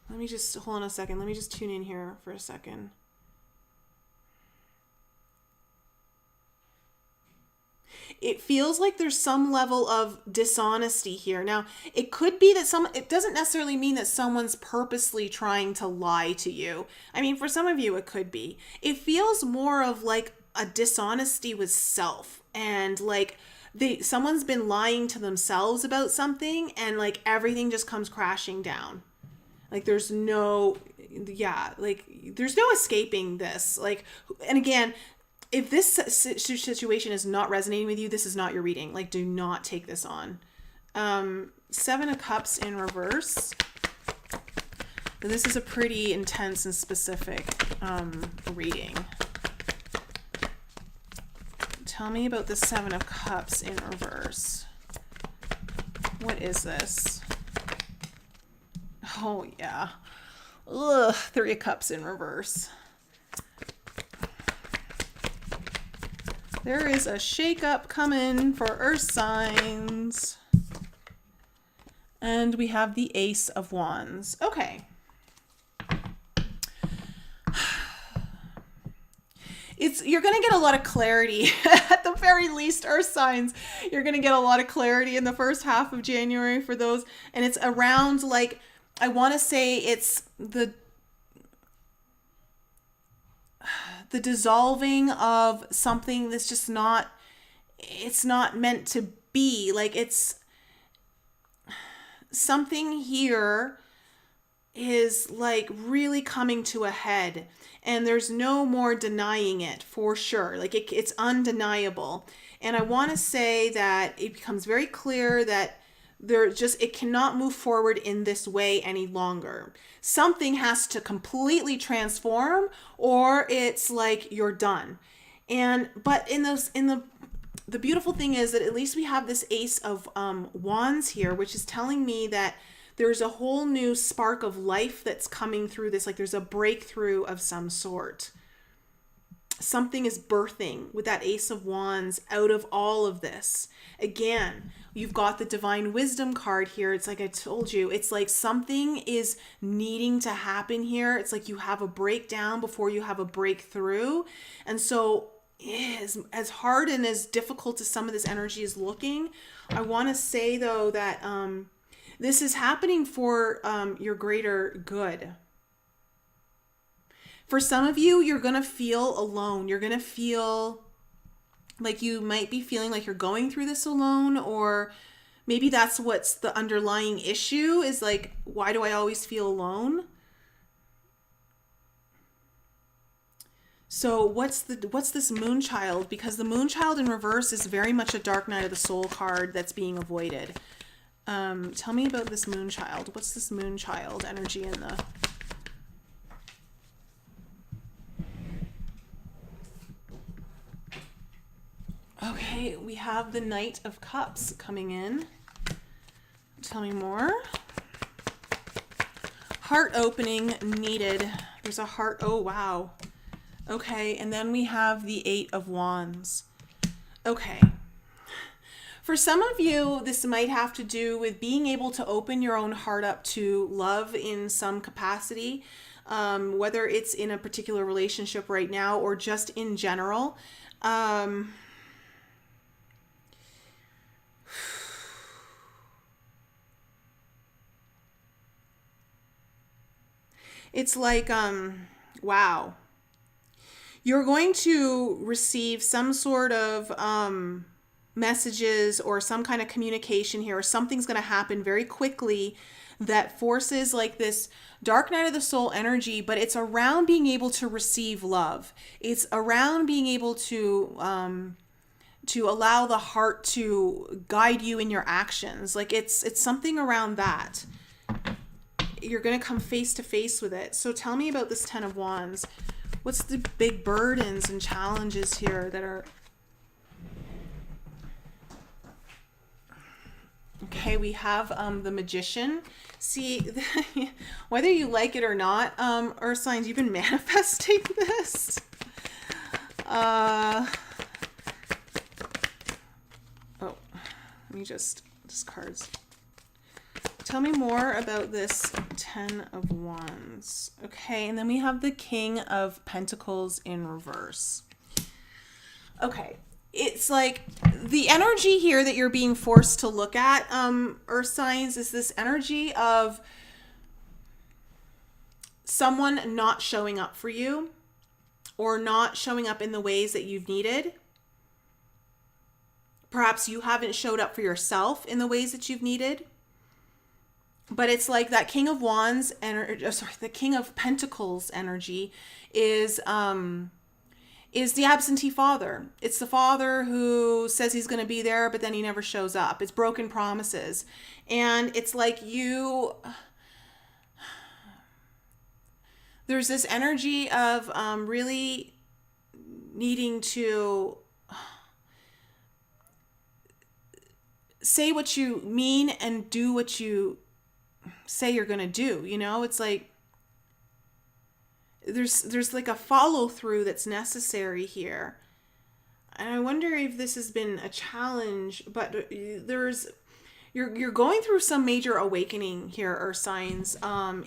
Let me just hold on a second. Let me just tune in here for a second. it feels like there's some level of dishonesty here. Now, it could be that it doesn't necessarily mean that someone's purposely trying to lie to you. I mean, for some of you, it could be. It feels more of like a dishonesty with self, and like someone's been lying to themselves about something, and like everything just comes crashing down. Like there's no escaping this. Like, and again, if this situation is not resonating with you, this is not your reading. Like, do not take this on. Seven of Cups in reverse. This is a pretty intense and specific reading. Tell me about the Seven of Cups in reverse. What is this? Oh, yeah. Ugh, Three of Cups in reverse. There is a shakeup coming for earth signs. And we have the Ace of Wands. Okay. You're going to get a lot of clarity at the very least, earth signs. You're going to get a lot of clarity in the first half of January for those. And it's around, like, I want to say it's the dissolving of something that's just not, it's not meant to be. Like, it's something here is like really coming to a head, and there's no more denying it for sure. Like it's undeniable. And I want to say that it becomes very clear that it cannot move forward in this way any longer. Something has to completely transform, or it's like you're done. But the beautiful thing is that at least we have this Ace of Wands here, which is telling me that there's a whole new spark of life that's coming through this. Like there's a breakthrough of some sort. Something is birthing with that Ace of Wands out of all of this. Again, you've got the Divine Wisdom card here. It's like I told you, it's like something is needing to happen here. It's like you have a breakdown before you have a breakthrough. And so as hard and as difficult as some of this energy is looking, I want to say though that this is happening for your greater good. For some of you, you're going to feel alone. You're going to feel like you might be feeling like you're going through this alone, or maybe that's what's the underlying issue is like, why do I always feel alone? So what's this Moonchild? Because the Moonchild in reverse is very much a Dark Night of the Soul card that's being avoided. Tell me about this Moonchild. What's this Moonchild energy in the... Okay, we have the Knight of Cups coming in. Tell me more. Heart opening needed. There's a heart. Oh, wow. Okay, and then we have the Eight of Wands. Okay. For some of you, this might have to do with being able to open your own heart up to love in some capacity, whether it's in a particular relationship right now or just in general. It's like, wow. You're going to receive some sort of messages or some kind of communication here, or something's going to happen very quickly that forces like this Dark Night of the Soul energy, but it's around being able to receive love. It's around being able to allow the heart to guide you in your actions. Like it's something around that. You're going to come face to face with it. So tell me about this Ten of Wands. What's the big burdens and challenges here that are... Okay, we have the Magician. See, whether you like it or not, Earth signs, you've been manifesting this. Oh, let me just discards. Tell me more about this Ten of Wands. Okay, and then we have the King of Pentacles in reverse. Okay, it's like the energy here that you're being forced to look at, earth signs, is this energy of someone not showing up for you or not showing up in the ways that you've needed. Perhaps you haven't showed up for yourself in the ways that you've needed. But it's like that King of Wands the King of Pentacles energy is the absentee father. It's the father who says he's going to be there, but then he never shows up. It's broken promises. And it's like there's this energy of really needing to say what you mean and do what you say you're going to do. You know, it's like there's like a follow through that's necessary here. And I wonder if this has been a challenge, but you're going through some major awakening here, earth signs.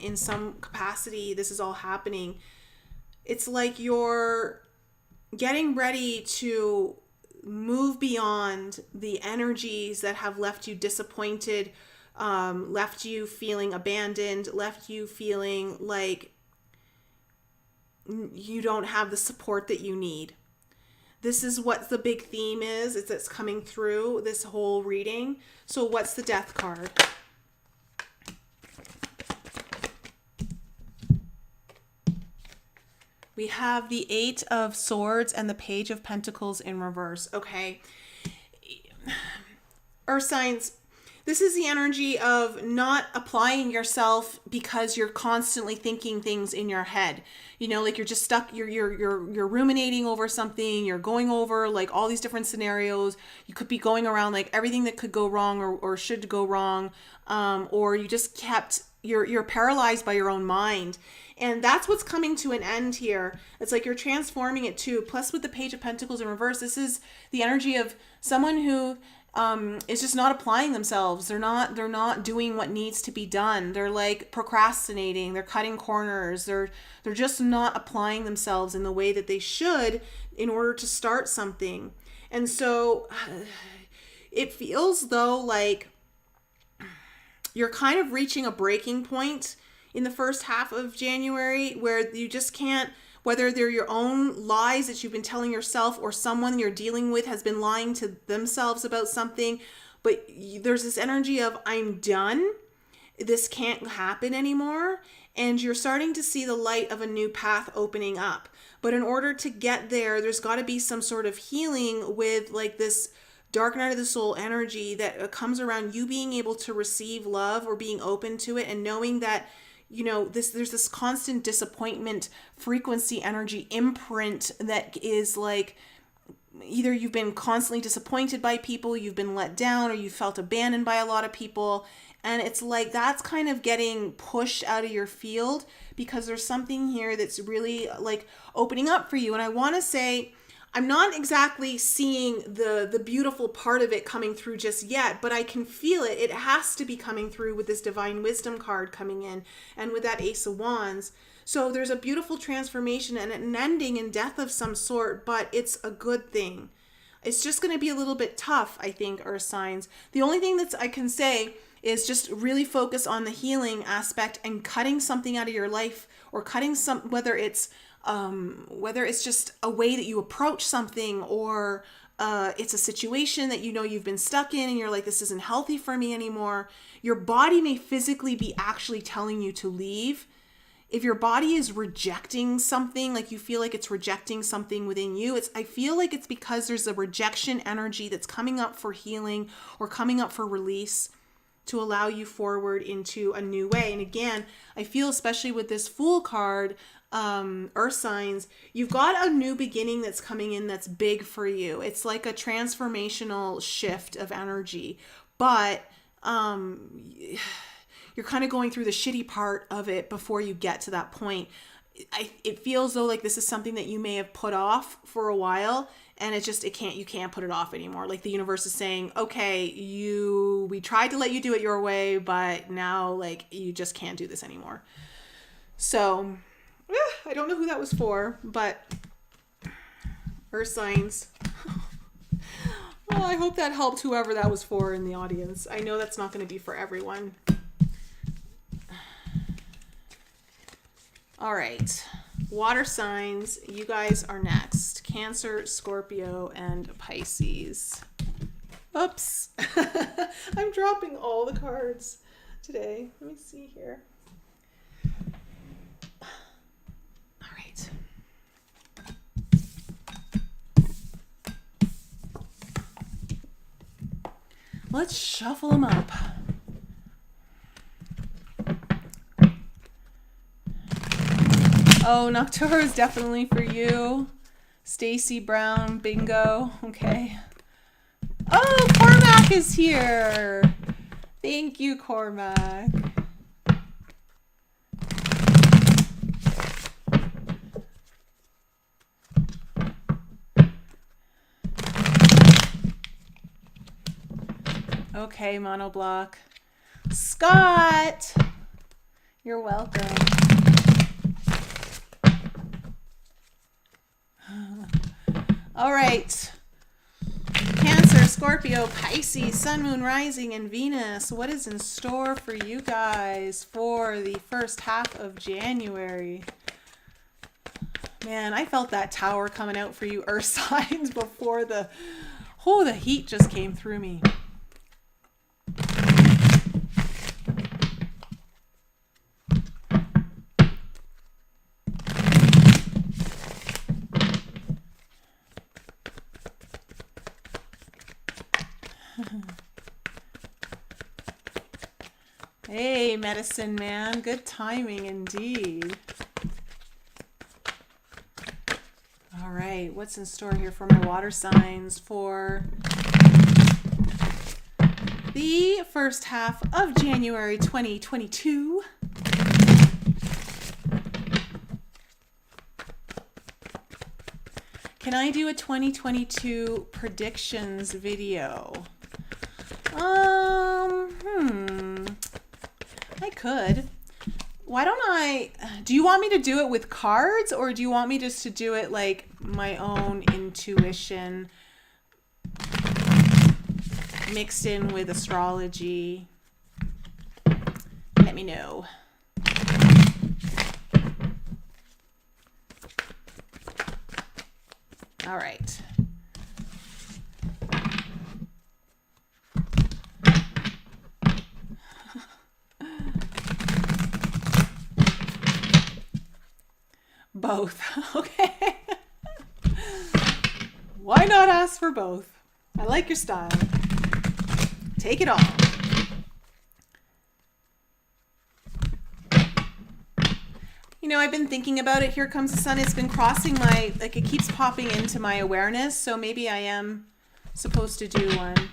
In some capacity, this is all happening. It's like you're getting ready to move beyond the energies that have left you disappointed, left you feeling abandoned, left you feeling like you don't have the support that you need. This is what the big theme is. It's coming through this whole reading. So what's the Death card? We have the Eight of Swords and the Page of Pentacles in reverse. Okay. Earth signs, this is the energy of not applying yourself because you're constantly thinking things in your head. You know, like you're just stuck, you're ruminating over something, you're going over like all these different scenarios. You could be going around like everything that could go wrong or should go wrong. Or you just you're paralyzed by your own mind. And that's what's coming to an end here. It's like you're transforming it too. Plus with the Page of Pentacles in reverse, this is the energy of someone who is just not applying themselves. They're not doing what needs to be done. They're like procrastinating. They're cutting corners. They're just not applying themselves in the way that they should in order to start something. And so it feels though like you're kind of reaching a breaking point in the first half of January where you just can't, whether they're your own lies that you've been telling yourself or someone you're dealing with has been lying to themselves about something, but there's this energy of I'm done. This can't happen anymore. And you're starting to see the light of a new path opening up. But in order to get there, there's got to be some sort of healing with like this dark night of the soul energy that comes around you being able to receive love or being open to it and knowing that, you know, there's this constant disappointment frequency energy imprint that is like either you've been constantly disappointed by people, you've been let down, or you felt abandoned by a lot of people. And it's like that's kind of getting pushed out of your field because there's something here that's really like opening up for you. And I want to say, I'm not exactly seeing the beautiful part of it coming through just yet, but I can feel it. It has to be coming through with this Divine Wisdom card coming in and with that Ace of Wands. So there's a beautiful transformation and an ending and death of some sort, but it's a good thing. It's just going to be a little bit tough, I think, Earth signs. The only thing that I can say is just really focus on the healing aspect and cutting something out of your life or cutting whether it's just a way that you approach something or it's a situation that you know you've been stuck in and you're like, this isn't healthy for me anymore. Your body may physically be actually telling you to leave. If your body is rejecting something, like you feel like it's rejecting something within you, I feel like it's because there's a rejection energy that's coming up for healing or coming up for release to allow you forward into a new way. And again, I feel especially with this Fool card, Earth signs, you've got a new beginning that's coming in that's big for you. It's like a transformational shift of energy, but you're kind of going through the shitty part of it before you get to that point. It feels though like this is something that you may have put off for a while, and you can't put it off anymore. Like the universe is saying, okay, we tried to let you do it your way, but now like you just can't do this anymore. So I don't know who that was for, but Earth signs. Well, I hope that helped whoever that was for in the audience. I know that's not going to be for everyone. All right. Water signs, you guys are next. Cancer, Scorpio, and Pisces. Oops. I'm dropping all the cards today. Let me see here. All right. Let's shuffle them up. Oh, Nocturne is definitely for you. Stacy Brown, bingo. Okay. Oh, Cormac is here. Thank you, Cormac. Okay, Monoblock. Scott, you're welcome. All right. Cancer, Scorpio, Pisces, Sun, Moon, Rising, and Venus. What is in store for you guys for the first half of January? Man, I felt that tower coming out for you Earth signs before the heat just came through me. Hey, medicine man, good timing indeed. All right, what's in store here for my water signs for the first half of January 2022? Can I do a 2022 predictions video? I could. Why don't do you want me to do it with cards, or do you want me just to do it like my own intuition mixed in with astrology? Let me know. All right. Both. Okay. Why not ask for both? I like your style. Take it all. You know, I've been thinking about it. Here comes the sun. It's been crossing my, like, it keeps popping into my awareness. So maybe I am supposed to do one.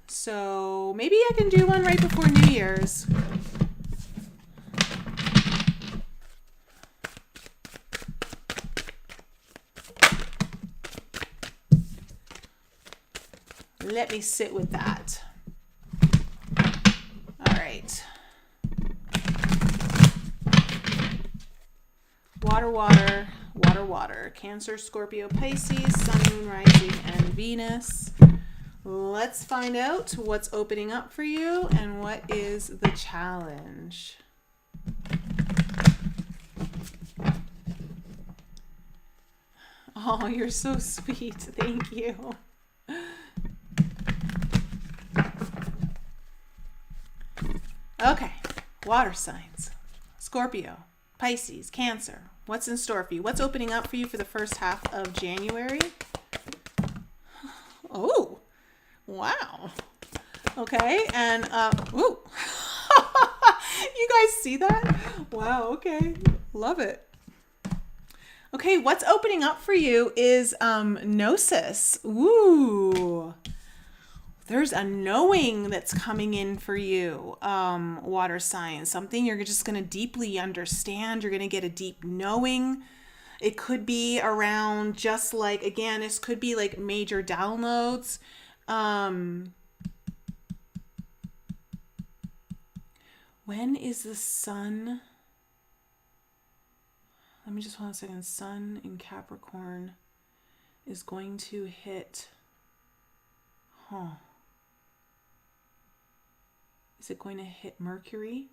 So maybe I can do one right before New Year's. Let me sit with that. All right. Water, water, water, water. Cancer, Scorpio, Pisces, Sun, Moon, Rising, and Venus. Let's find out what's opening up for you and what is the challenge. Oh, you're so sweet. Thank you. Okay, water signs. Scorpio, Pisces, Cancer. What's in store for you? What's opening up for you for the first half of January? Oh, wow. Okay, and, ooh. You guys see that? Wow, okay. Love it. Okay, what's opening up for you is Gnosis. Ooh. There's a knowing that's coming in for you, water sign. Something you're just going to deeply understand. You're going to get a deep knowing. It could be around just like, again, this could be like major downloads. When is the sun? Let me just hold on a second. Sun in Capricorn is going to hit Huh. Is it going to hit Mercury?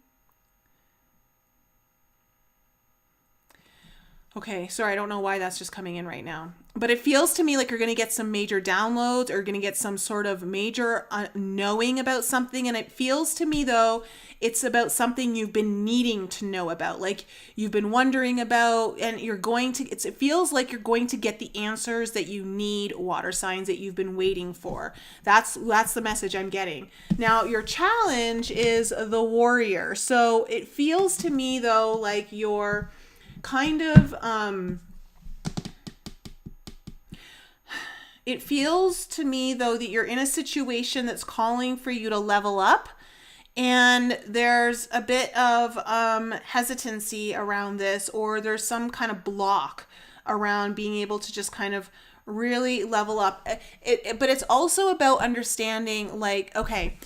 Okay, sorry, I don't know why that's just coming in right now. But it feels to me like you're going to get some major downloads or going to get some sort of major knowing about something. And it feels to me, though, it's about something you've been needing to know about. Like you've been wondering about, and you're going to, it feels like you're going to get the answers that you need, water signs, that you've been waiting for. That's the message I'm getting. Now, your challenge is the warrior. So it feels to me, though, like you're kind of it feels to me, though, that you're in a situation that's calling for you to level up, and there's a bit of hesitancy around this, or there's some kind of block around being able to just kind of really level up. But it's also about understanding, like, okay,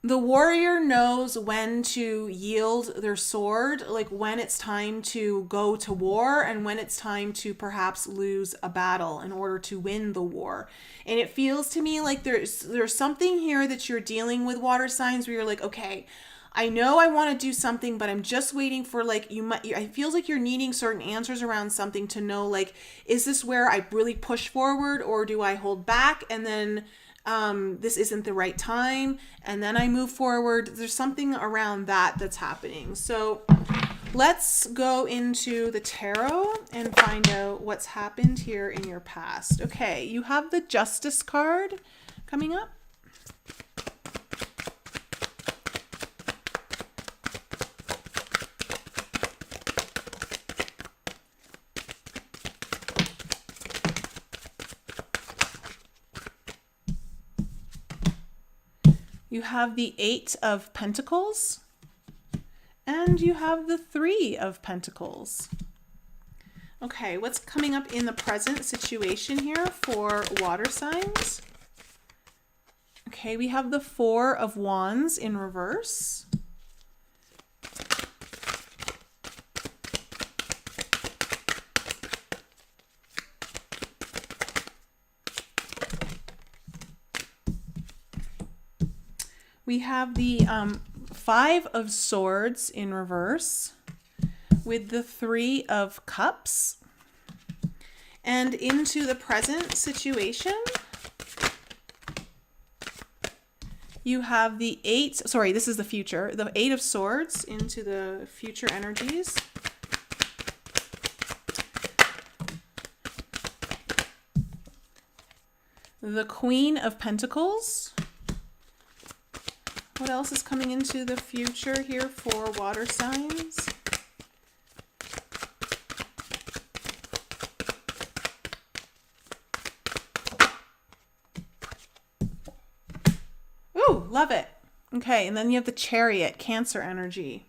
the warrior knows when to yield their sword, like when it's time to go to war and when it's time to perhaps lose a battle in order to win the war. And it feels to me like there's something here that you're dealing with, water signs, where you're like, okay, I know I want to do something, but I'm just waiting for, like, it feels like you're needing certain answers around something to know, like, is this where I really push forward, or do I hold back and then this isn't the right time and then I move forward? There's something around that's happening. So let's go into the tarot and find out what's happened here in your past. Okay, you have the Justice card coming up. You have the Eight of Pentacles, and you have the Three of Pentacles. Okay, what's coming up in the present situation here for water signs? Okay, we have the Four of Wands in reverse. We have the Five of Swords in reverse with the Three of Cups. And into the present situation, you have the this is the future, the Eight of Swords into the future energies. The Queen of Pentacles. What else is coming into the future here for water signs? Ooh, love it. Okay, and then you have the Chariot, Cancer energy.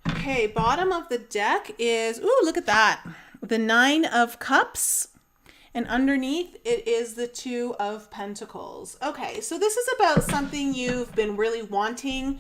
Okay, bottom of the deck is, ooh, look at that. The Nine of Cups. And underneath it is the Two of Pentacles. Okay, so this is about something you've been really wanting,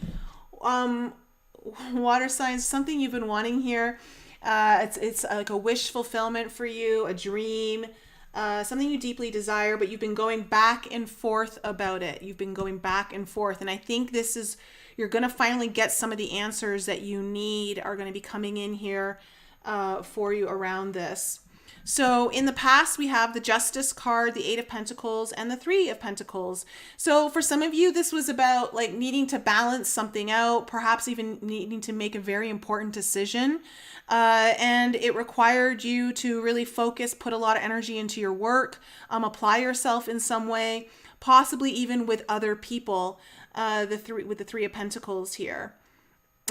water signs, something you've been wanting here. It's like a wish fulfillment for you, a dream, something you deeply desire, but you've been going back and forth about it. You've been going back and forth. And I think this is, you're going to finally get some of the answers that you need are going to be coming in here for you around this. So in the past, we have the Justice card, the Eight of Pentacles, and the Three of Pentacles. So for some of you, this was about like needing to balance something out, perhaps even needing to make a very important decision. And it required you to really focus, put a lot of energy into your work, apply yourself in some way, possibly even with other people, with the Three of Pentacles here.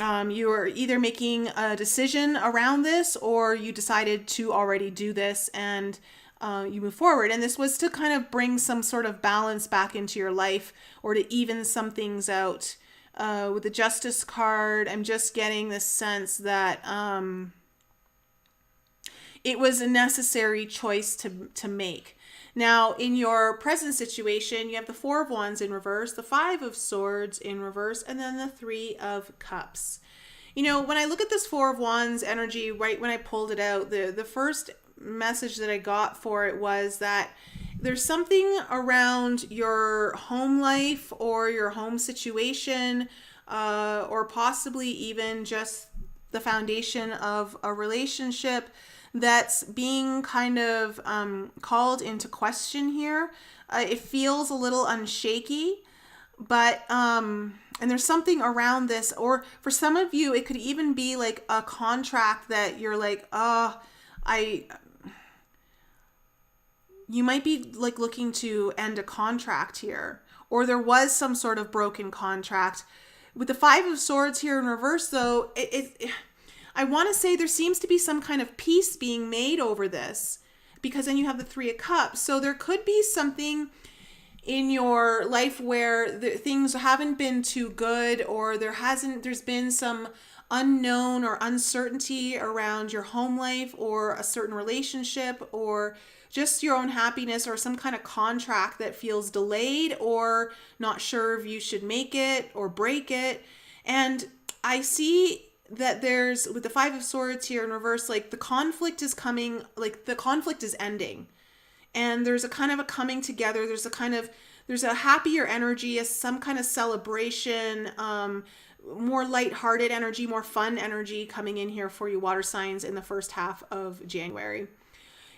You are either making a decision around this, or you decided to already do this and you move forward. And this was to kind of bring some sort of balance back into your life, or to even some things out. With the Justice card, I'm just getting this sense that it was a necessary choice to make. Now, in your present situation, you have the Four of Wands in reverse, the Five of Swords in reverse, and then the Three of Cups. You know, when I look at this Four of Wands energy, right when I pulled it out, the first message that I got for it was that there's something around your home life or your home situation, or possibly even just the foundation of a relationship that's being kind of called into question here. It feels a little unshaky, but and there's something around this, or for some of you it could even be like a contract that you're like, you might be like looking to end a contract here, or there was some sort of broken contract. With the Five of Swords here in reverse, though, I want to say there seems to be some kind of peace being made over this, because then you have the Three of Cups. So there could be something in your life where things haven't been too good, or there's been some unknown or uncertainty around your home life or a certain relationship, or just your own happiness, or some kind of contract that feels delayed or not sure if you should make it or break it. And I see that there's, with the Five of Swords here in reverse, like the conflict is coming, like the conflict is ending. And there's a kind of a coming together. There's a happier energy, some kind of celebration, more lighthearted energy, more fun energy coming in here for you water signs in the first half of January.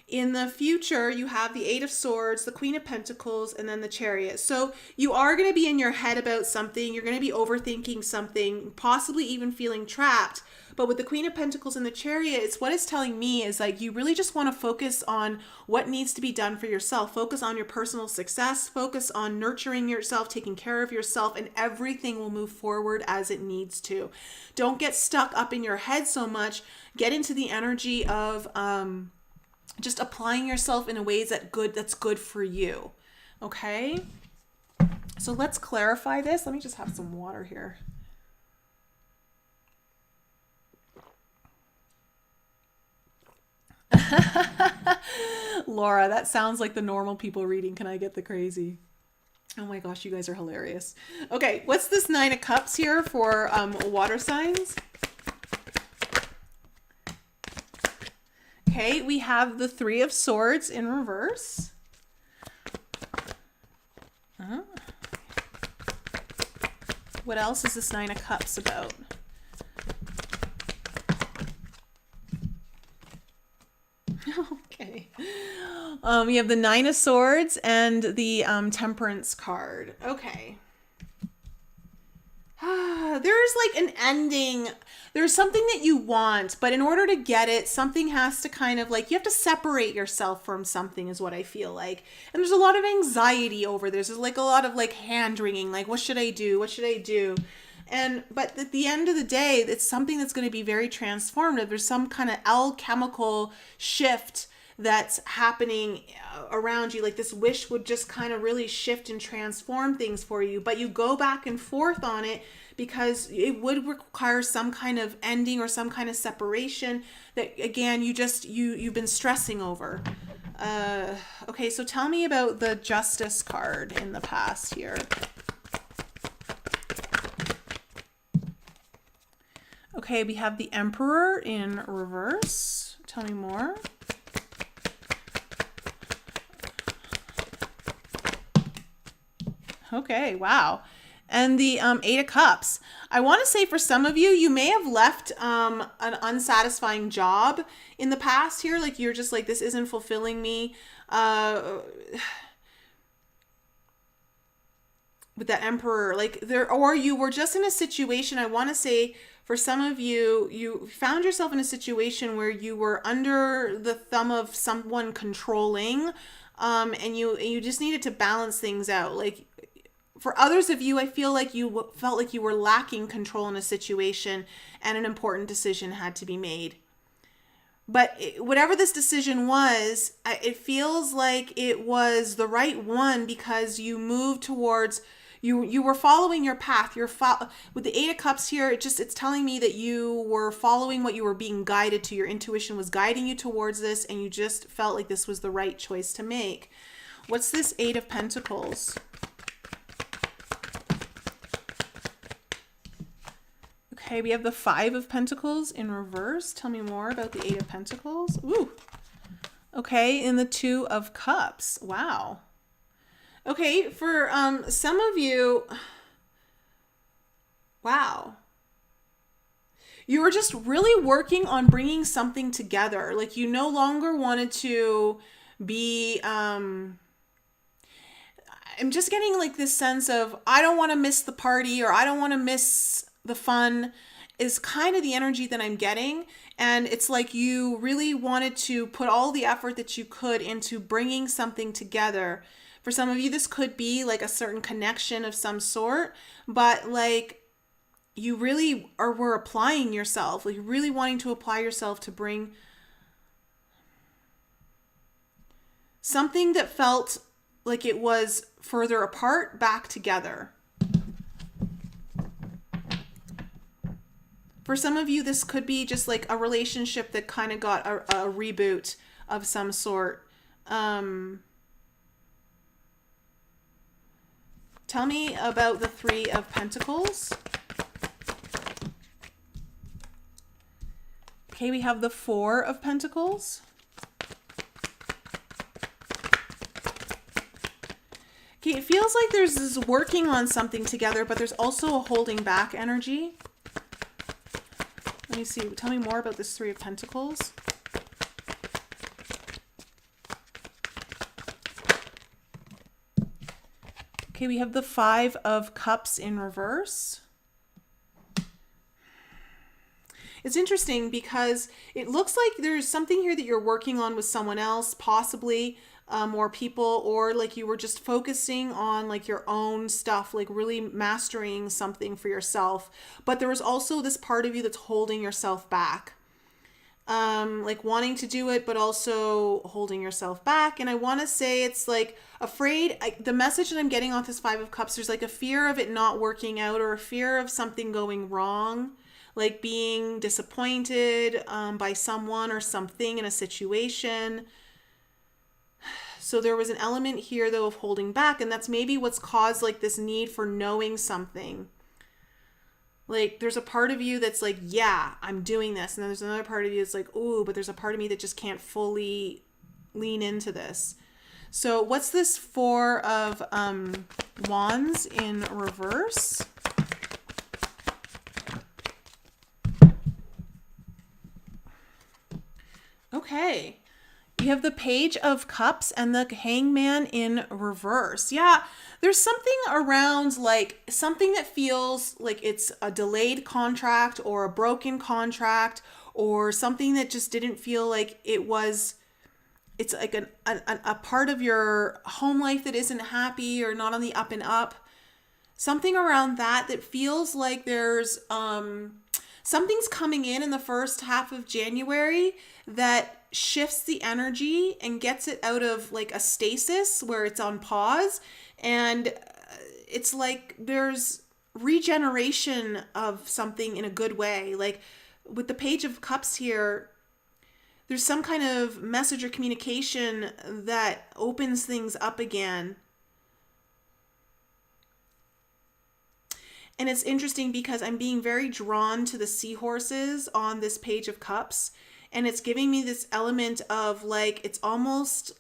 In the future, you have the Eight of Swords, the Queen of Pentacles, and then the Chariot. So you are going to be in your head about something. You're going to be overthinking something, possibly even feeling trapped. But with the Queen of Pentacles and the Chariot, it's what it's telling me is like you really just want to focus on what needs to be done for yourself. Focus on your personal success. Focus on nurturing yourself, taking care of yourself, and everything will move forward as it needs to. Don't get stuck up in your head so much. Get into the energy of just applying yourself in a ways that's good for you. Okay? So let's clarify this. Let me just have some water here. Laura, that sounds like the normal people reading. Can I get the crazy? Oh my gosh, you guys are hilarious. Okay, what's this Nine of Cups here for water signs? Okay, we have the Three of Swords in reverse. What else is this Nine of Cups about? Okay. We have the Nine of Swords and the Temperance card. Okay. There's like an ending. There's something that you want, but in order to get it, something has to kind of like, you have to separate yourself from something is what I feel like. And there's a lot of anxiety over this. There's like a lot of like hand wringing, like, what should I do? What should I do? But at the end of the day, it's something that's going to be very transformative. There's some kind of alchemical shift that's happening around you. Like this wish would just kind of really shift and transform things for you. But you go back and forth on it because it would require some kind of ending or some kind of separation that, again, you've been stressing over. Okay, so tell me about the Justice card in the past here. Okay, we have the Emperor in reverse. Tell me more. Okay, wow. And the Eight of Cups. I want to say for some of you, you may have left an unsatisfying job in the past here. Like you're just like, this isn't fulfilling me. With that Emperor, like there, or you were just in a situation, I want to say for some of you, you found yourself in a situation where you were under the thumb of someone controlling, and you just needed to balance things out. Like for others of you, I feel like you felt like you were lacking control in a situation and an important decision had to be made. But whatever this decision was, it feels like it was the right one because you moved towards, you were following your path. With the Eight of Cups here, it's telling me that you were following what you were being guided to. Your intuition was guiding you towards this and you just felt like this was the right choice to make. What's this Eight of Pentacles? Okay, we have the Five of Pentacles in reverse. Tell me more about the Eight of Pentacles. Ooh. Okay, in the Two of Cups. Wow. Okay, for some of you, wow. You were just really working on bringing something together. Like you no longer wanted to be I'm just getting like this sense of I don't want to miss the party or I don't want to miss the fun is kind of the energy that I'm getting. And it's like you really wanted to put all the effort that you could into bringing something together. For some of you, this could be like a certain connection of some sort, but like you really were applying yourself, like really wanting to apply yourself to bring something that felt like it was further apart back together. For some of you, this could be just like a relationship that kind of got a reboot of some sort. Tell me about the Three of Pentacles. Okay, we have the Four of Pentacles. Okay, it feels like there's this working on something together, but there's also a holding back energy. Let me see. Tell me more about this Three of Pentacles. Okay, we have the Five of Cups in reverse. It's interesting because it looks like there's something here that you're working on with someone else, possibly more people, or like you were just focusing on like your own stuff, like really mastering something for yourself. But there was also this part of you that's holding yourself back. Like wanting to do it, but also holding yourself back. And I want to say it's like afraid, the message that I'm getting off this Five of Cups, there's like a fear of it not working out or a fear of something going wrong. Like being disappointed by someone or something in a situation. So there was an element here, though, of holding back. And that's maybe what's caused like this need for knowing something. Like there's a part of you that's like, yeah, I'm doing this. And then there's another part of you that's like, ooh, but there's a part of me that just can't fully lean into this. So what's this Four of Wands in reverse? Okay. You have the Page of Cups and the Hangman in reverse. Yeah, there's something around like something that feels like it's a delayed contract or a broken contract or something that just didn't feel like it was. It's like a part of your home life that isn't happy or not on the up and up. Something around that feels like there's something's coming in the first half of January that shifts the energy and gets it out of like a stasis where it's on pause. And it's like there's regeneration of something in a good way. Like with the Page of Cups here, there's some kind of message or communication that opens things up again. And it's interesting because I'm being very drawn to the seahorses on this Page of Cups. And it's giving me this element of like, it's almost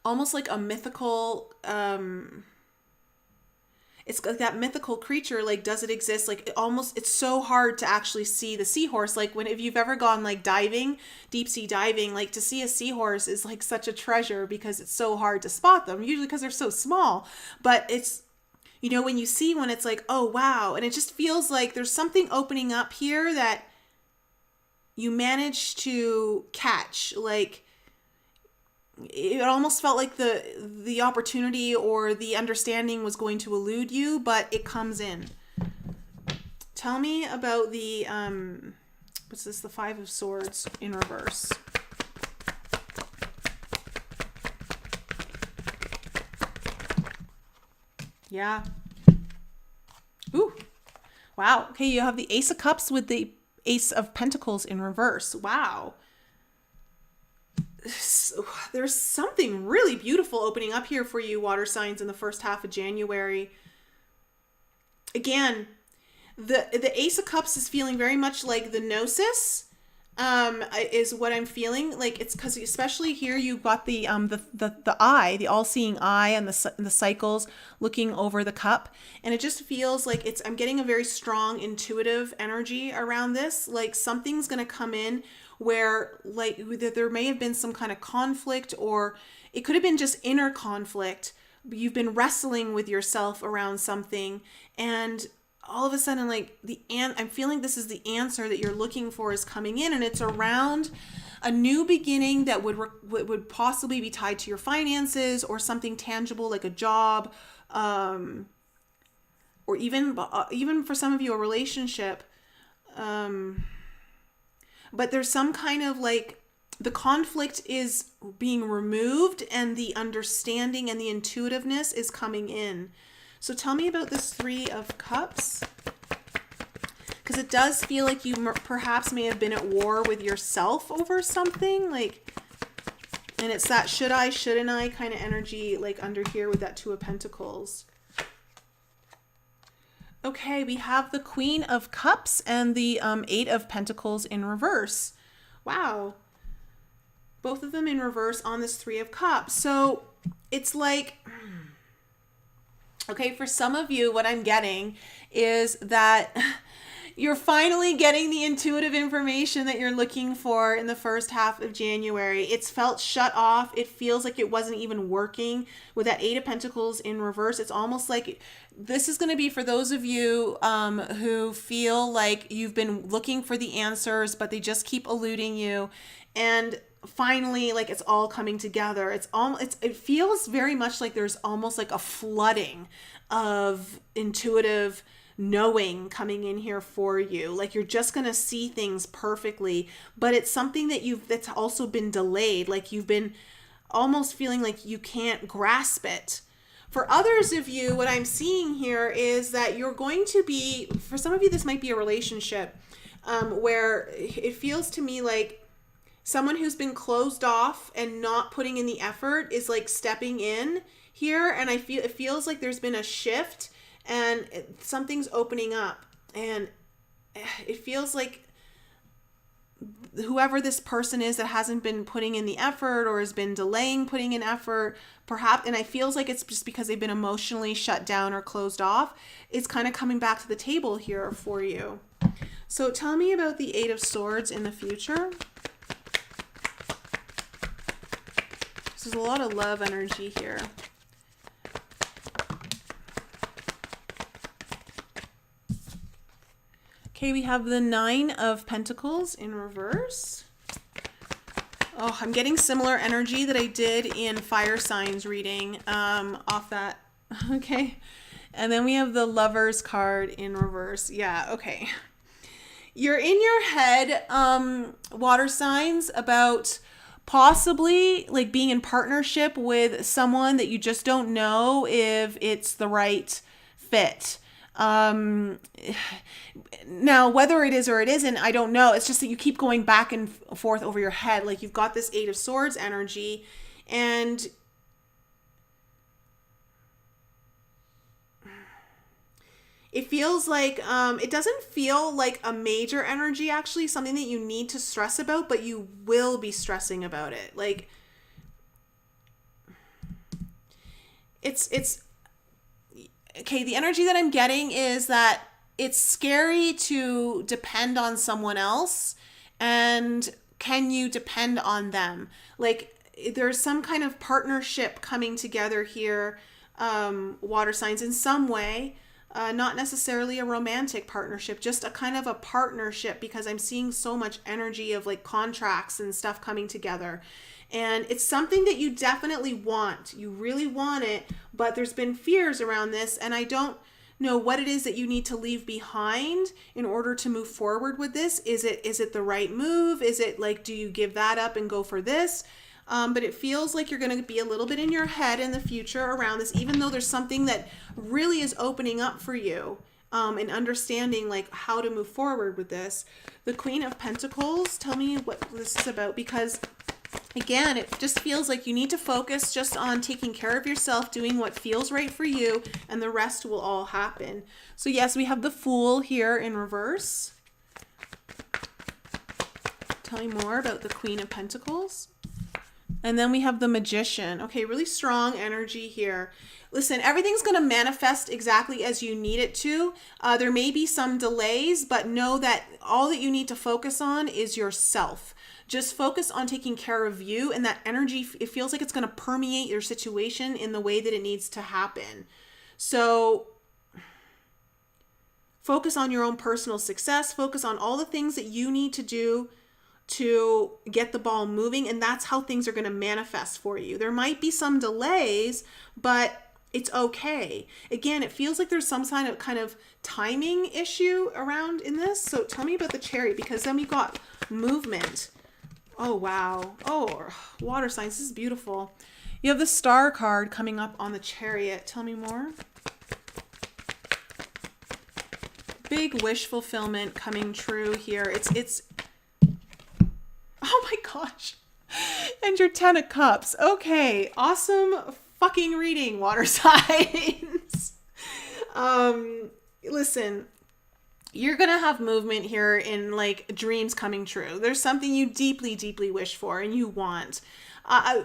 like a mythical, it's like that mythical creature, like, does it exist? Like it's so hard to actually see the seahorse. Like if you've ever gone like diving, deep sea diving, like to see a seahorse is like such a treasure because it's so hard to spot them, usually because they're so small. But it's, you know, when you see one, it's like, oh, wow. And it just feels like there's something opening up here that you managed to catch. Like it almost felt like the opportunity or the understanding was going to elude you, but it comes in. Tell me about the, what's this? The Five of Swords in reverse. Yeah. Ooh. Wow. Okay, you have the Ace of Cups with the Ace of Pentacles in reverse. Wow. So, there's something really beautiful opening up here for you, water signs, in the first half of January. Again, the Ace of Cups is feeling very much like the Gnosis. is what I'm feeling. Like, it's because especially here you've got the eye, the all-seeing eye, and the cycles looking over the cup, and it just feels like I'm getting a very strong intuitive energy around this. Like something's gonna come in where like there may have been some kind of conflict, or it could have been just inner conflict. You've been wrestling with yourself around something, and all of a sudden, like I'm feeling this is the answer that you're looking for is coming in, and it's around a new beginning that would possibly be tied to your finances or something tangible like a job, or even for some of you a relationship. But there's some kind of like the conflict is being removed and the understanding and the intuitiveness is coming in. So tell me about this Three of Cups, because it does feel like you perhaps may have been at war with yourself over something, like, and it's that should I, shouldn't I kind of energy, like under here with that Two of Pentacles. Okay, we have the Queen of Cups and the Eight of Pentacles in reverse. Wow. Both of them in reverse on this Three of Cups. So it's like, okay, for some of you, what I'm getting is that you're finally getting the intuitive information that you're looking for in the first half of January. It's felt shut off. It feels like it wasn't even working with that Eight of Pentacles in reverse. It's almost like this is going to be for those of you who feel like you've been looking for the answers, but they just keep eluding you. And finally, like it's all coming together. It feels very much like there's almost like a flooding of intuitive knowing coming in here for you. Like you're just going to see things perfectly, but it's something that's also been delayed. Like you've been almost feeling like you can't grasp it. For others of you, what I'm seeing here is that you're going to be, for some of you, this might be a relationship where it feels to me like someone who's been closed off and not putting in the effort is like stepping in here. And it feels like there's been a shift and something's opening up. And it feels like whoever this person is that hasn't been putting in the effort or has been delaying putting in effort, perhaps, and it feels like it's just because they've been emotionally shut down or closed off, is kind of coming back to the table here for you. So tell me about the Eight of Swords in the future. There's a lot of love energy here. Okay, we have the Nine of Pentacles in reverse. Oh, I'm getting similar energy that I did in fire signs reading off that. Okay. And then we have the Lovers card in reverse. Yeah, okay. You're in your head, water signs, about possibly like being in partnership with someone that you just don't know if it's the right fit. Now, whether it is or it isn't, I don't know. It's just that you keep going back and forth over your head. Like you've got this Eight of Swords energy, and it feels like, it doesn't feel like a major energy, actually, something that you need to stress about, but you will be stressing about it. Like, it's, okay, the energy that I'm getting is that it's scary to depend on someone else, and can you depend on them? Like, there's some kind of partnership coming together here, water signs, in some way. Not necessarily a romantic partnership, just a kind of a partnership, because I'm seeing so much energy of like contracts and stuff coming together. And it's something that you definitely want. You really want it, but there's been fears around this, and I don't know what it is that you need to leave behind in order to move forward with this. Is it the right move? Is it like, do you give that up and go for this? But it feels like you're going to be a little bit in your head in the future around this, even though there's something that really is opening up for you, and understanding like how to move forward with this. The Queen of Pentacles, tell me what this is about, because again, it just feels like you need to focus just on taking care of yourself, doing what feels right for you, and the rest will all happen. So yes, we have the Fool here in reverse. Tell me more about the Queen of Pentacles. And then we have the Magician. Okay, really strong energy here. Listen, everything's going to manifest exactly as you need it to. There may be some delays, but know that all that you need to focus on is yourself. Just focus on taking care of you, and that energy, it feels like it's going to permeate your situation in the way that it needs to happen. So focus on your own personal success. Focus on all the things that you need to do to get the ball moving, and that's how things are going to manifest for you. There might be some delays, but it's okay. Again, it feels like there's some kind of timing issue around in this. So tell me about the Chariot, because then we got movement. Oh, wow. Oh, water signs. This is beautiful. You have the Star card coming up on the Chariot. Tell me more. Big wish fulfillment coming true here. It's oh my gosh. And your 10 of Cups. Okay. Awesome fucking reading, water signs. Listen, you're going to have movement here in like dreams coming true. There's something you deeply, deeply wish for and you want.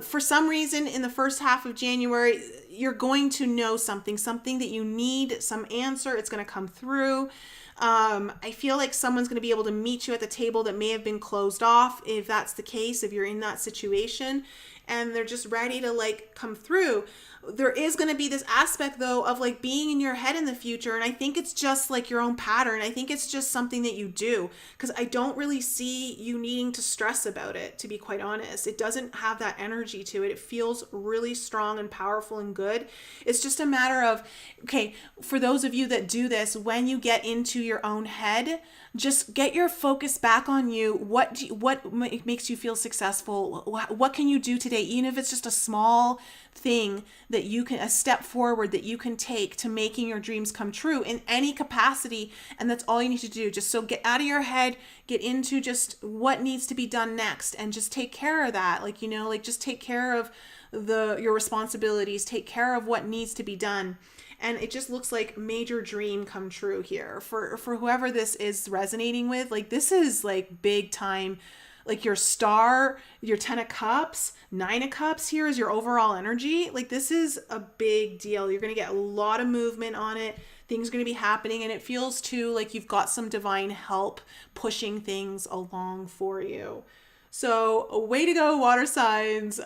For some reason in the first half of January, you're going to know something that you need, some answer. It's going to come through. I feel like someone's going to be able to meet you at the table that may have been closed off. If that's the case, if you're in that situation and they're just ready to like come through. There is going to be this aspect though of like being in your head in the future. And I think it's just like your own pattern. I think it's just something that you do, because I don't really see you needing to stress about it, to be quite honest. It doesn't have that energy to it. It feels really strong and powerful and good. It's just a matter of, okay, for those of you that do this, when you get into your own head, just get your focus back on you. What makes you feel successful? What can you do today? Even if it's just a small thing that you can, a step forward that you can take to making your dreams come true in any capacity. And that's all you need to do. Just so get out of your head, get into just what needs to be done next, and just take care of that. Like, you know, like just take care of your responsibilities, take care of what needs to be done. And it just looks like major dream come true here for whoever this is resonating with. Like, this is like big time, like your Star, your 10 of Cups, 9 of Cups here is your overall energy. Like, this is a big deal. You're going to get a lot of movement on it. Things are going to be happening. And it feels too like you've got some divine help pushing things along for you. So way to go, water signs.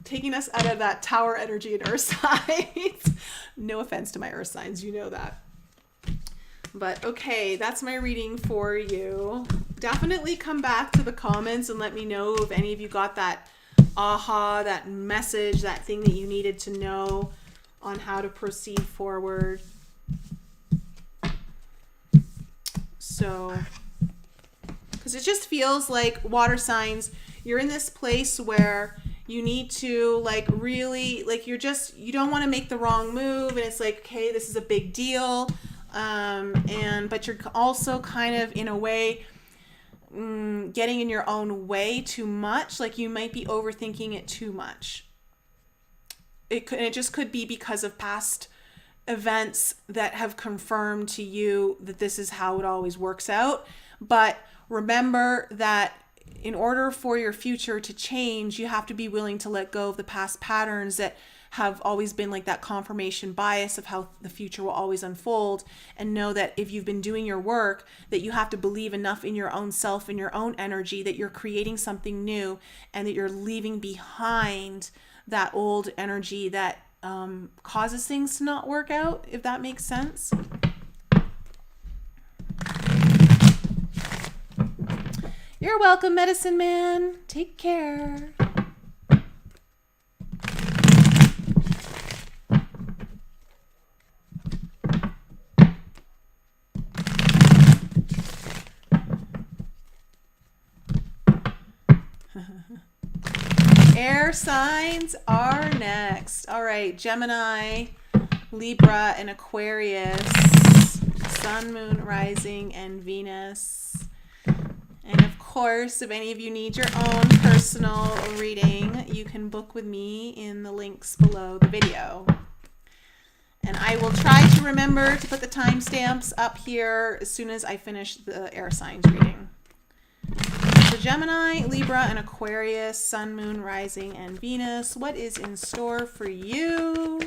Taking us out of that tower energy and earth signs. No offense to my earth signs, you know that. But okay, that's my reading for you. Definitely come back to the comments and let me know if any of you got that aha, that message, that thing that you needed to know on how to proceed forward. So, because it just feels like water signs, you're in this place where you need to like really, like you don't want to make the wrong move. And it's like, okay, this is a big deal. But you're also kind of in a way, getting in your own way too much. Like you might be overthinking it too much. It just could be because of past events that have confirmed to you that this is how it always works out. But remember that in order for your future to change, you have to be willing to let go of the past patterns that have always been like that confirmation bias of how the future will always unfold, and know that if you've been doing your work, that you have to believe enough in your own self and your own energy that you're creating something new, and that you're leaving behind that old energy that causes things to not work out, if that makes sense. You're welcome, Medicine Man. Take care. Air signs are next. All right, Gemini, Libra, and Aquarius. Sun, Moon, Rising, and Venus. And of course, if any of you need your own personal reading, you can book with me in the links below the video. And I will try to remember to put the timestamps up here as soon as I finish the air signs reading. So Gemini, Libra, and Aquarius, Sun, Moon, Rising, and Venus. What is in store for you?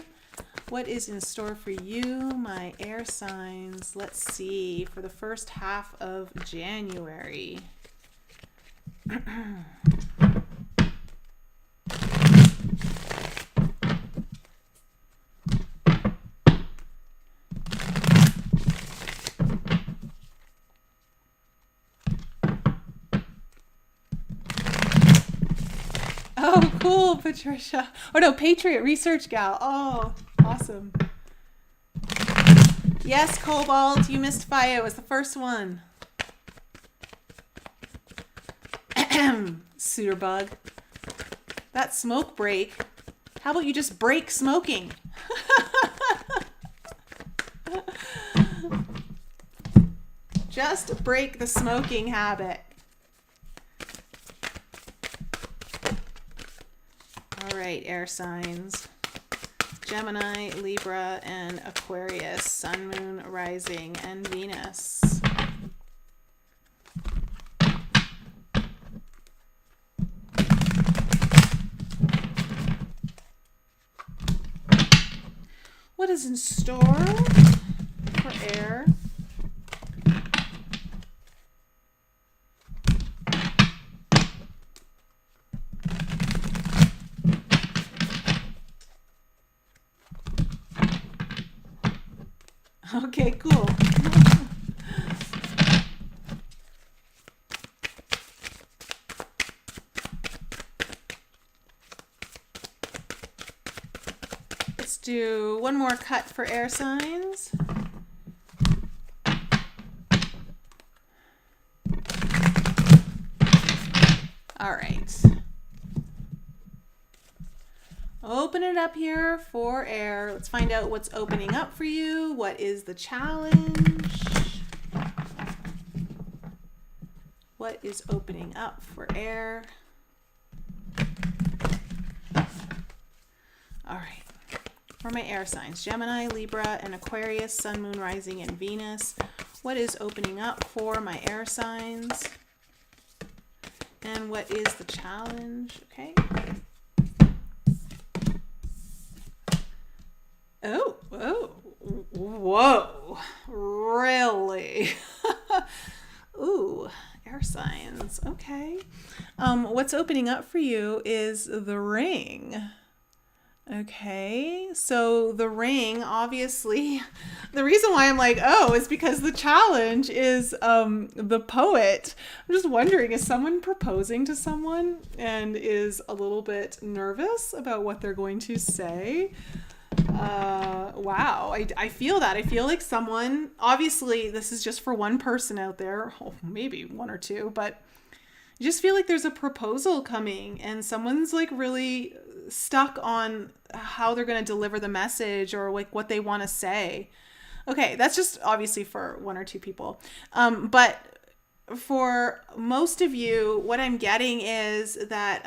What is in store for you, my air signs? Let's see, for the first half of January. Oh, cool, Patricia. Oh, no, Patriot Research Gal. Oh, awesome. Yes, Cobalt, you missed Fire. It was the first one. Sooterbug. That smoke break. How about you just break smoking? Just break the smoking habit. All right, air signs. Gemini, Libra, and Aquarius, Sun, Moon, Rising, and Venus. What is in store for air? Okay, cool. Let's do one more cut for air signs. All right. Open it up here for air. Let's find out what's opening up for you. What is the challenge? What is opening up for air? All right. For my air signs, Gemini, Libra, and Aquarius, Sun, Moon, Rising, and Venus. What is opening up for my air signs? And what is the challenge? Okay. Oh, whoa, really? Ooh, air signs, okay. What's opening up for you is the ring. Okay, so the ring, obviously, the reason why I'm like, oh, is because the challenge is the poet. I'm just wondering, is someone proposing to someone and is a little bit nervous about what they're going to say? Wow, I feel that. I feel like someone, obviously this is just for one person out there, maybe one or two, but I just feel like there's a proposal coming and someone's like really stuck on how they're going to deliver the message or like what they want to say. Okay, that's just obviously for one or two people. But for most of you, what I'm getting is that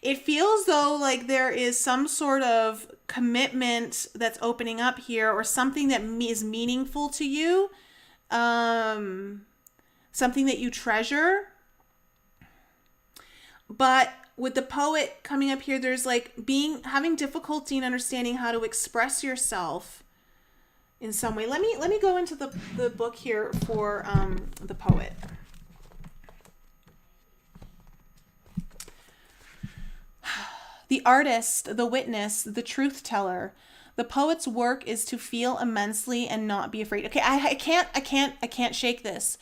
it feels though like there is some sort of commitment that's opening up here or something that is meaningful to you, something that you treasure. But with the poet coming up here, there's like having difficulty in understanding how to express yourself in some way. Let me go into the book here for the poet. The artist, the witness, the truth teller. The poet's work is to feel immensely and not be afraid. Okay, I can't shake this.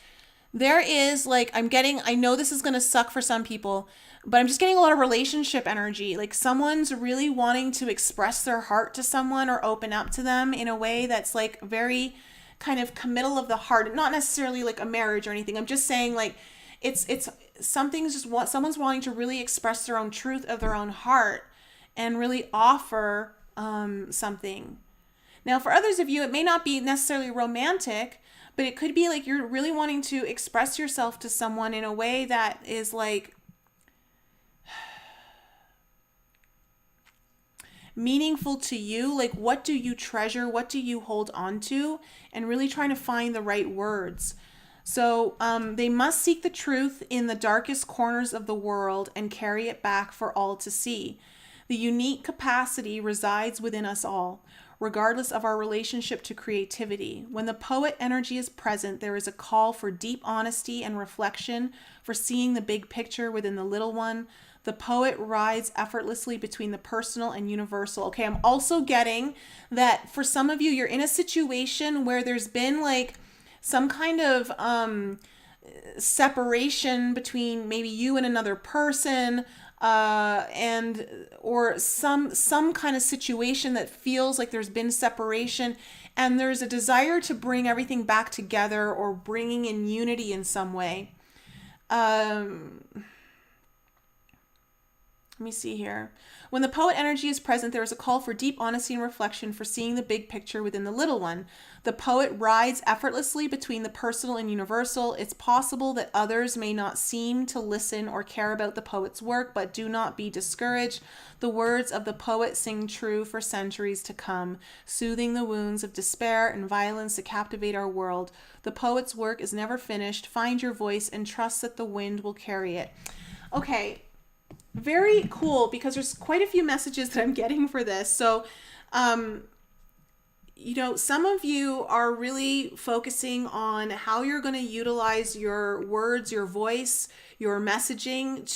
There is like, I know this is going to suck for some people, but I'm just getting a lot of relationship energy. Like someone's really wanting to express their heart to someone or open up to them in a way that's like very kind of committal of the heart. Not necessarily like a marriage or anything. I'm just saying like it's someone's wanting to really express their own truth of their own heart and really offer something. Now, for others of you, it may not be necessarily romantic, but it could be like you're really wanting to express yourself to someone in a way that is like meaningful to you. Like, what do you treasure? What do you hold on to? And really trying to find the right words. So they must seek the truth in the darkest corners of the world and carry it back for all to see. The unique capacity resides within us all, regardless of our relationship to creativity. When the poet energy is present, there is a call for deep honesty and reflection, for seeing the big picture within the little one. The poet rides effortlessly between the personal and universal. Okay, I'm also getting that for some of you, you're in a situation where there's been like some kind of separation between maybe you and another person, and or some kind of situation that feels like there's been separation, and there's a desire to bring everything back together or bringing in unity in some way. Let me see here. When the poet energy is present, there is a call for deep honesty and reflection, for seeing the big picture within the little one. The poet rides effortlessly between the personal and universal. It's possible that others may not seem to listen or care about the poet's work, but do not be discouraged. The words of the poet sing true for centuries to come, soothing the wounds of despair and violence that captivate our world. The poet's work is never finished. Find your voice and trust that the wind will carry it. Okay. Very cool, because there's quite a few messages that I'm getting for this. So, some of you are really focusing on how you're going to utilize your words, your voice, your messaging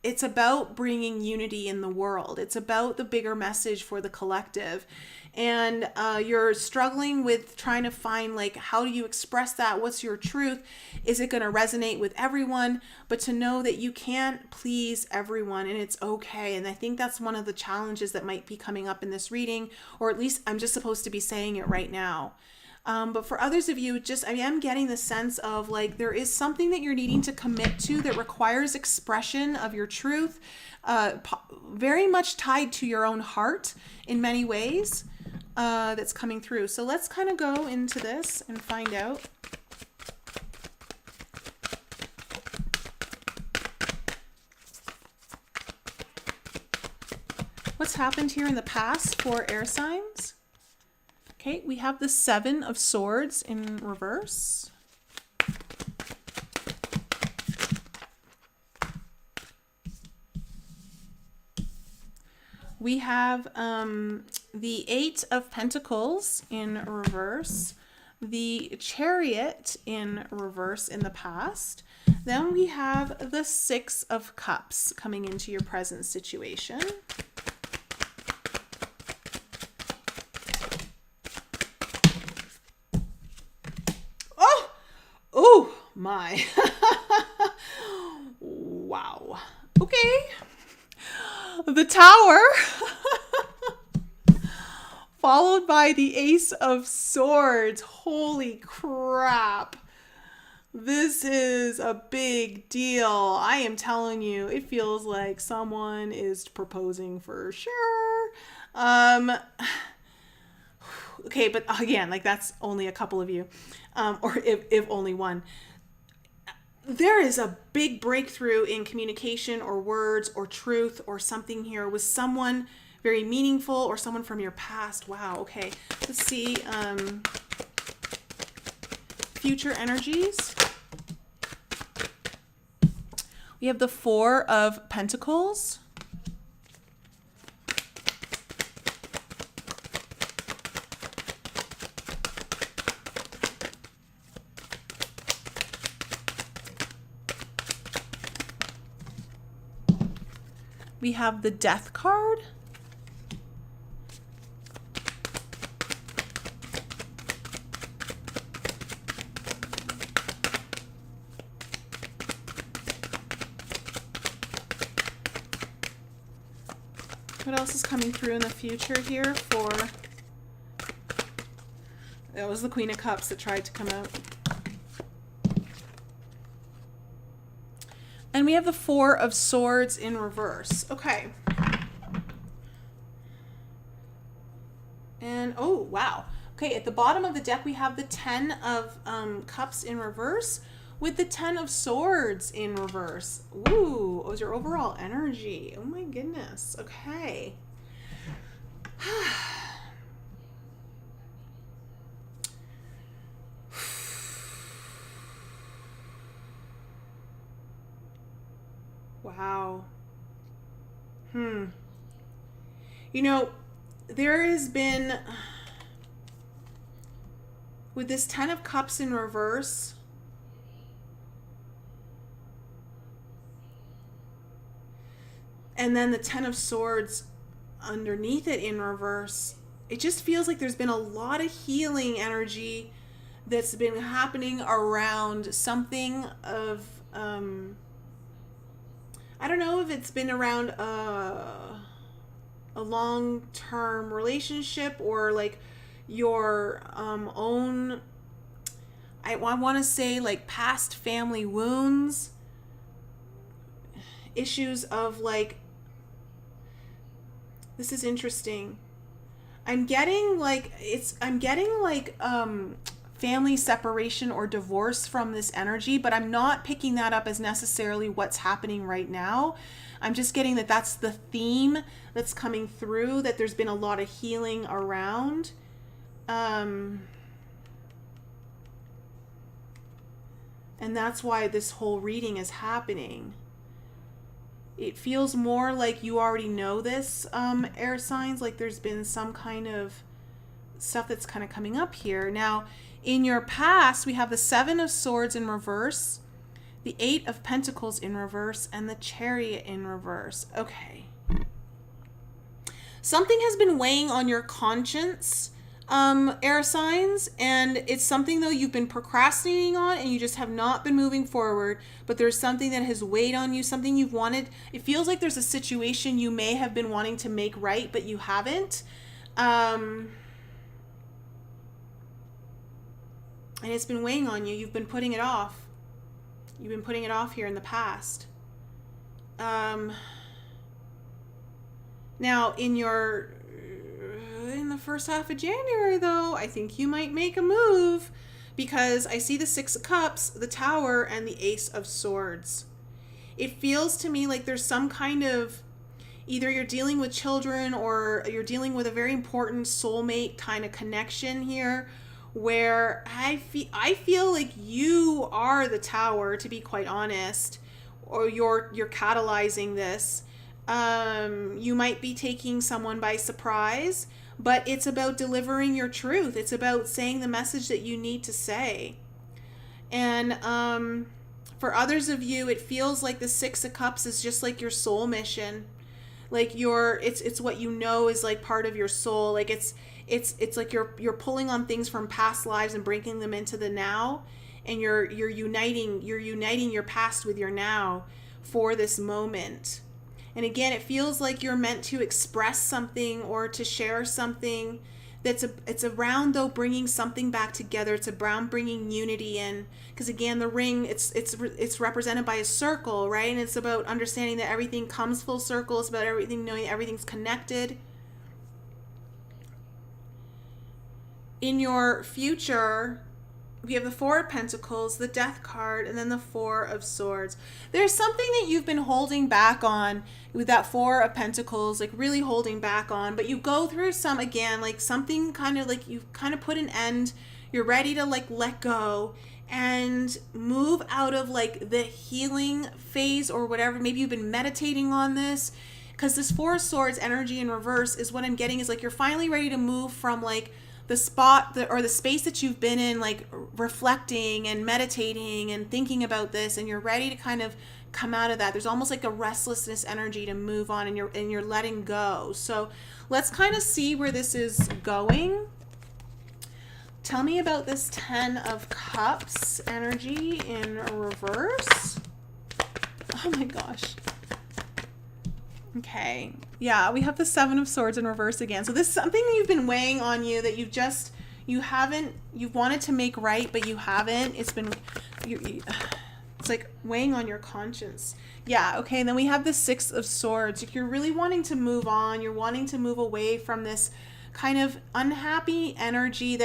it's about bringing unity in the world. It's about the bigger message for the collective. And you're struggling with trying to find, like, how do you express that? What's your truth? Is it going to resonate with everyone? But to know that you can't please everyone, and it's okay. And I think that's one of the challenges that might be coming up in this reading, or at least I'm just supposed to be saying it right now. But for others of you, I am getting the sense of, like, there is something that you're needing to commit to that requires expression of your truth, very much tied to your own heart in many ways, that's coming through. So let's kind of go into this and find out. What's happened here in the past for air signs? Okay, we have the Seven of Swords in reverse. We have the Eight of Pentacles in reverse, the Chariot in reverse in the past. Then we have the Six of Cups coming into your present situation. Oh my. Wow. Okay. The Tower. Followed by the Ace of Swords. Holy crap. This is a big deal. I am telling you, it feels like someone is proposing for sure. Okay, but again, like, that's only a couple of you, or if only one. There is a big breakthrough in communication or words or truth or something here with someone very meaningful or someone from your past. Wow, okay. Let's see. Future energies. We have the Four of Pentacles. We have the Death card. What else is coming through in the future here for... That was the Queen of Cups that tried to come out. And we have the Four of Swords in reverse. Okay. And, oh, wow. Okay, at the bottom of the deck, we have the Ten of Cups in reverse with the Ten of Swords in reverse. Ooh, what was your overall energy? Oh my goodness. Okay. You know, there has been, with this Ten of Cups in reverse, and then the Ten of Swords underneath it in reverse, it just feels like there's been a lot of healing energy that's been happening around something of, I don't know if it's been around a long-term relationship or like your own, I want to say like past family wounds, issues of like, this is interesting. I'm getting like family separation or divorce from this energy, but I'm not picking that up as necessarily what's happening right now. I'm just getting that that's the theme that's coming through, that there's been a lot of healing around. And that's why this whole reading is happening. It feels more like you already know this, air signs, like there's been some kind of stuff that's kind of coming up here. Now, in your past, we have the Seven of Swords in reverse, the Eight of Pentacles in reverse, and the Chariot in reverse. Okay. Something has been weighing on your conscience, air signs, and it's something though you've been procrastinating on and you just have not been moving forward, but there's something that has weighed on you, something you've wanted. It feels like there's a situation you may have been wanting to make right, but you haven't. And it's been weighing on you. You've been putting it off. You've been putting it off here in the past. Now, in the first half of January, though, I think you might make a move, because I see the Six of Cups, the Tower, and the Ace of Swords. It feels to me like there's some kind of, either you're dealing with children or you're dealing with a very important soulmate kind of connection here, where I feel like you are the Tower, to be quite honest, or you're catalyzing this. You might be taking someone by surprise, but it's about delivering your truth. It's about saying the message that you need to say. And for others of you, it feels like the Six of Cups is just like your soul mission. Like it's what you know is like part of your soul. Like it's like you're pulling on things from past lives and bringing them into the now, and you're uniting your past with your now for this moment. And again, it feels like you're meant to express something or to share something it's around though bringing something back together. It's around bringing unity in, because again, the ring, it's represented by a circle, right? And it's about understanding that everything comes full circle. It's about everything, knowing everything's connected. In your future, we have the Four of Pentacles, the Death card, and then the Four of Swords. There's something that you've been holding back on with that Four of Pentacles, like really holding back on, but you go through some, again, like something kind of like you've kind of put an end. You're ready to like let go and move out of like the healing phase or whatever. Maybe you've been meditating on this, because this Four of Swords energy in reverse is what I'm getting, is like you're finally ready to move from like the spot or the space that you've been in, like reflecting and meditating and thinking about this, and you're ready to kind of come out of that. There's almost like a restlessness energy to move on, and you're letting go. So let's kind of see where this is going. Tell me about this Ten of Cups energy in reverse. Oh my gosh. Okay. Yeah, we have the Seven of Swords in reverse again. So this is something you've been weighing on you that you've wanted to make right, but you haven't. It's been, it's like weighing on your conscience. Yeah, okay. And then we have the Six of Swords. If you're really wanting to move on, you're wanting to move away from this kind of unhappy energy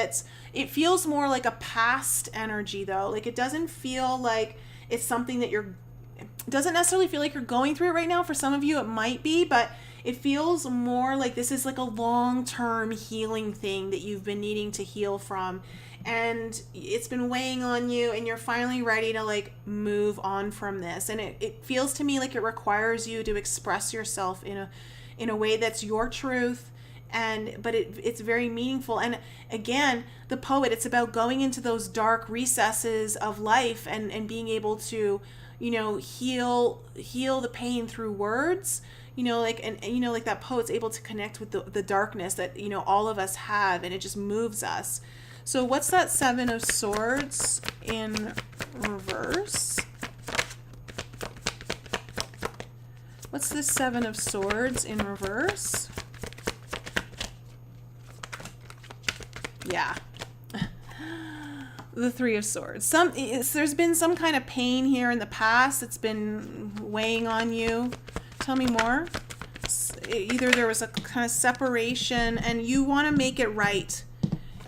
it feels more like a past energy though. Like it doesn't feel like it's something that it doesn't necessarily feel like you're going through it right now. For some of you, it might be, but it feels more like this is like a long-term healing thing that you've been needing to heal from, and it's been weighing on you, and you're finally ready to like move on from this. And it feels to me like it requires you to express yourself in a way that's your truth, but it's very meaningful. And again, the poet, it's about going into those dark recesses of life and being able to, heal the pain through words, like that poet's able to connect with the darkness that, all of us have, and it just moves us. So what's that Seven of Swords in reverse? What's this Seven of Swords in reverse? Yeah. The Three of Swords. There's been some kind of pain here in the past. It's been weighing on you. Tell me more. Either there was a kind of separation and you want to make it right.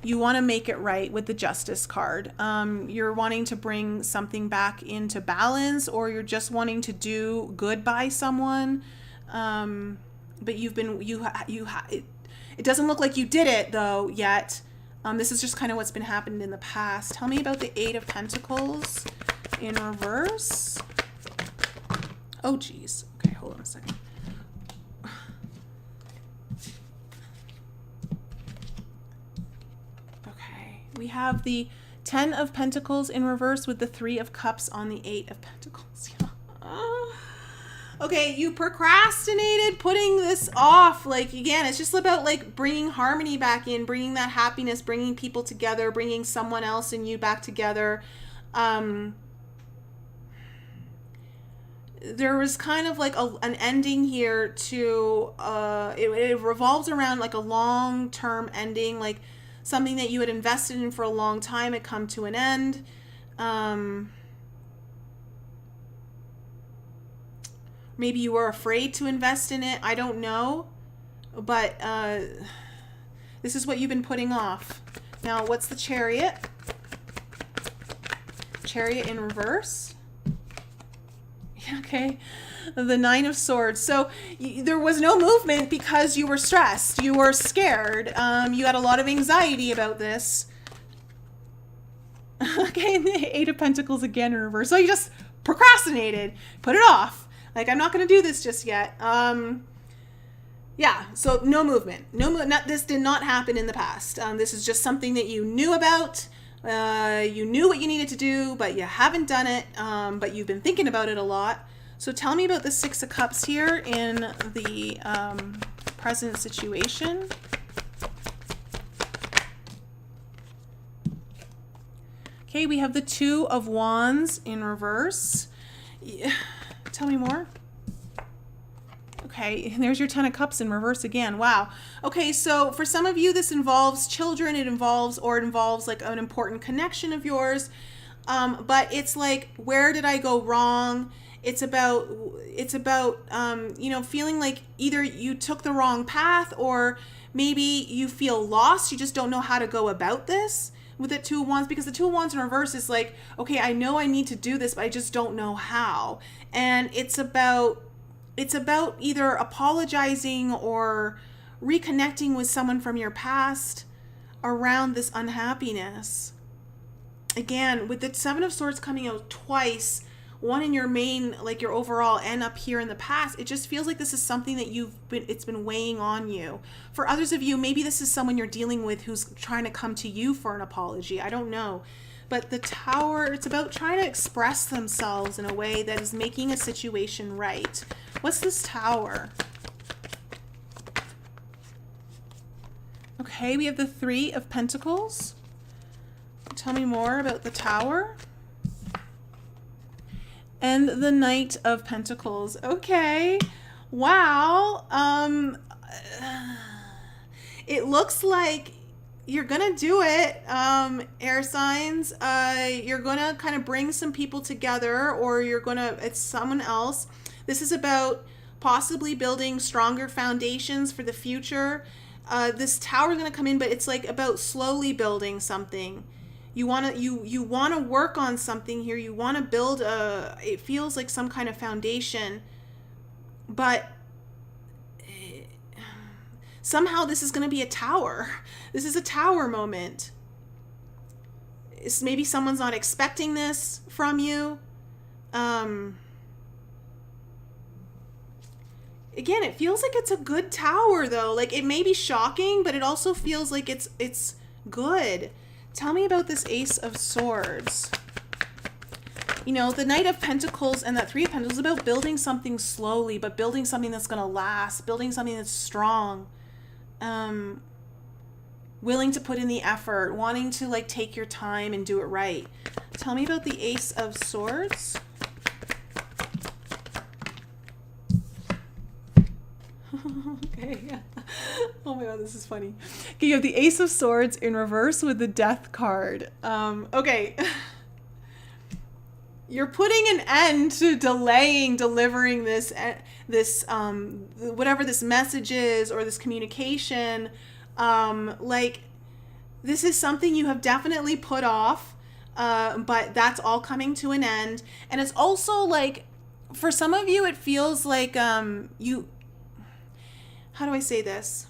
You want to make it right with the Justice card. You're wanting to bring something back into balance, or you're just wanting to do good by someone. But it doesn't look like you did it though yet. This is just kind of what's been happening in the past. Tell me about the Eight of Pentacles in reverse. Oh, geez. Okay, hold on a second. Okay, we have the Ten of Pentacles in reverse with the Three of Cups on the Eight of Pentacles. Okay, you procrastinated putting this off. Like, again, it's just about like bringing harmony back in, bringing that happiness, bringing people together, bringing someone else and you back together. There was kind of like an ending here to, it revolves around like a long-term ending, like something that you had invested in for a long time had come to an end. Maybe you were afraid to invest in it. I don't know. But this is what you've been putting off. Now, what's the Chariot? Chariot in reverse. Okay. The Nine of Swords. So there was no movement because you were stressed. You were scared. You had a lot of anxiety about this. Okay. And the Eight of Pentacles again in reverse. So you just procrastinated. Put it off. Like, I'm not going to do this just yet. Yeah, so no movement. This did not happen in the past. This is just something that you knew about. You knew what you needed to do, but you haven't done it. But you've been thinking about it a lot. So tell me about the Six of Cups here in the present situation. Okay, we have the Two of Wands in reverse. Yeah. Tell me more. Okay, and there's your Ten of Cups in reverse again. Wow. Okay, so for some of you, this involves children. It involves like an important connection of yours. But it's like, where did I go wrong? It's about feeling like either you took the wrong path, or maybe you feel lost. You just don't know how to go about this with the Two of Wands, because the Two of Wands in reverse is like, okay, I know I need to do this, but I just don't know how. And it's about either apologizing or reconnecting with someone from your past around this unhappiness. Again, with the Seven of Swords coming out twice, one in your main, like your overall, and up here in the past, it just feels like this is something that it's been weighing on you. For others of you, maybe this is someone you're dealing with who's trying to come to you for an apology. I don't know. But the Tower, it's about trying to express themselves in a way that is making a situation right. What's this Tower? Okay, we have the Three of Pentacles. Tell me more about the Tower. And the Knight of Pentacles. Okay. Wow. It looks like you're gonna do it, air signs. You're gonna kind of bring some people together, or it's someone else. This is about possibly building stronger foundations for the future. This Tower is gonna come in, but it's like about slowly building something. You want to work on something here. You want to build it feels like some kind of foundation, but somehow this is going to be a tower. This is a tower moment. Maybe someone's not expecting this from you. Again, it feels like it's a good tower though. Like it may be shocking, but it also feels like it's good. Tell me about this Ace of Swords. You know, the Knight of Pentacles and that Three of Pentacles is about building something slowly, but building something that's going to last, building something that's strong. Willing to put in the effort, wanting to like take your time and do it right. Tell me about the Ace of Swords. Okay, yeah. Oh my god, this is funny. Okay, you have the Ace of Swords in reverse with the Death card. Okay. You're putting an end to delaying delivering this whatever this message is or this communication. Like this is something you have definitely put off, but that's all coming to an end. And it's also like, for some of you, it feels like, how do I say this?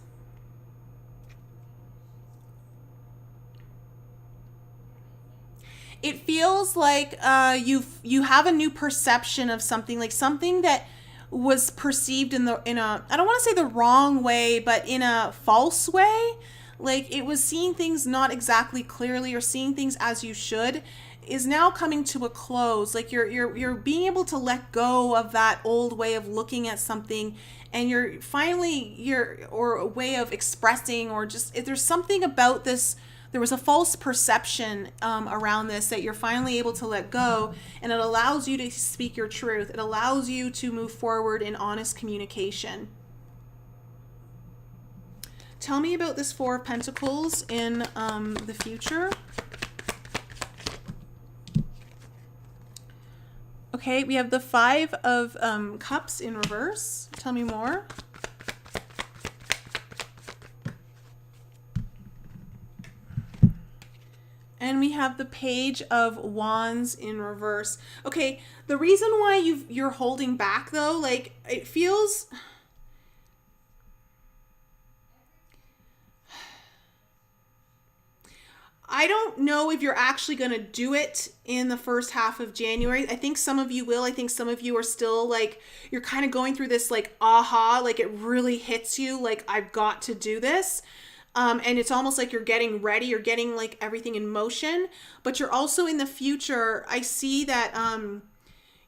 It feels like you have a new perception of something, like something that was perceived in a, I don't want to say the wrong way, but in a false way. Like it was seeing things not exactly clearly or seeing things as you should, is now coming to a close. Like you're being able to let go of that old way of looking at something, and you're finally or a way of expressing, or just if there's something about this. There was a false perception around this that you're finally able to let go, and it allows you to speak your truth. It allows you to move forward in honest communication. Tell me about this Four of Pentacles in the future. Okay, we have the Five of Cups in reverse. Tell me more. And we have the Page of Wands in reverse. Okay, the reason why you're holding back though, like it feels, I don't know if you're actually going to do it in the first half of January. I think some of you will. I think some of you are still like, you're kind of going through this like aha, like it really hits you, like I've got to do this. And it's almost like you're getting ready, you're getting like everything in motion, but you're also in the future. I see that,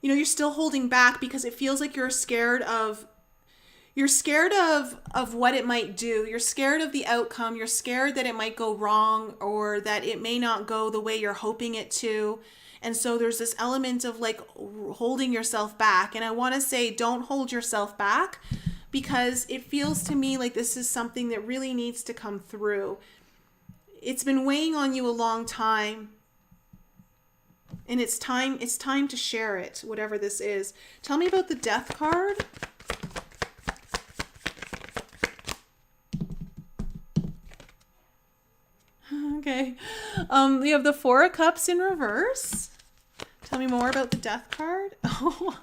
you know, you're still holding back because it feels like you're scared of what it might do. You're scared of the outcome. You're scared that it might go wrong or that it may not go the way you're hoping it to. And so there's this element of like holding yourself back. And I want to say, don't hold yourself back, because it feels to me like this is something that really needs to come through. It's been weighing on you a long time. And it's time to share it, whatever this is. Tell me about the Death card. Okay. We have the Four of Cups in reverse. Tell me more about the Death card. Oh.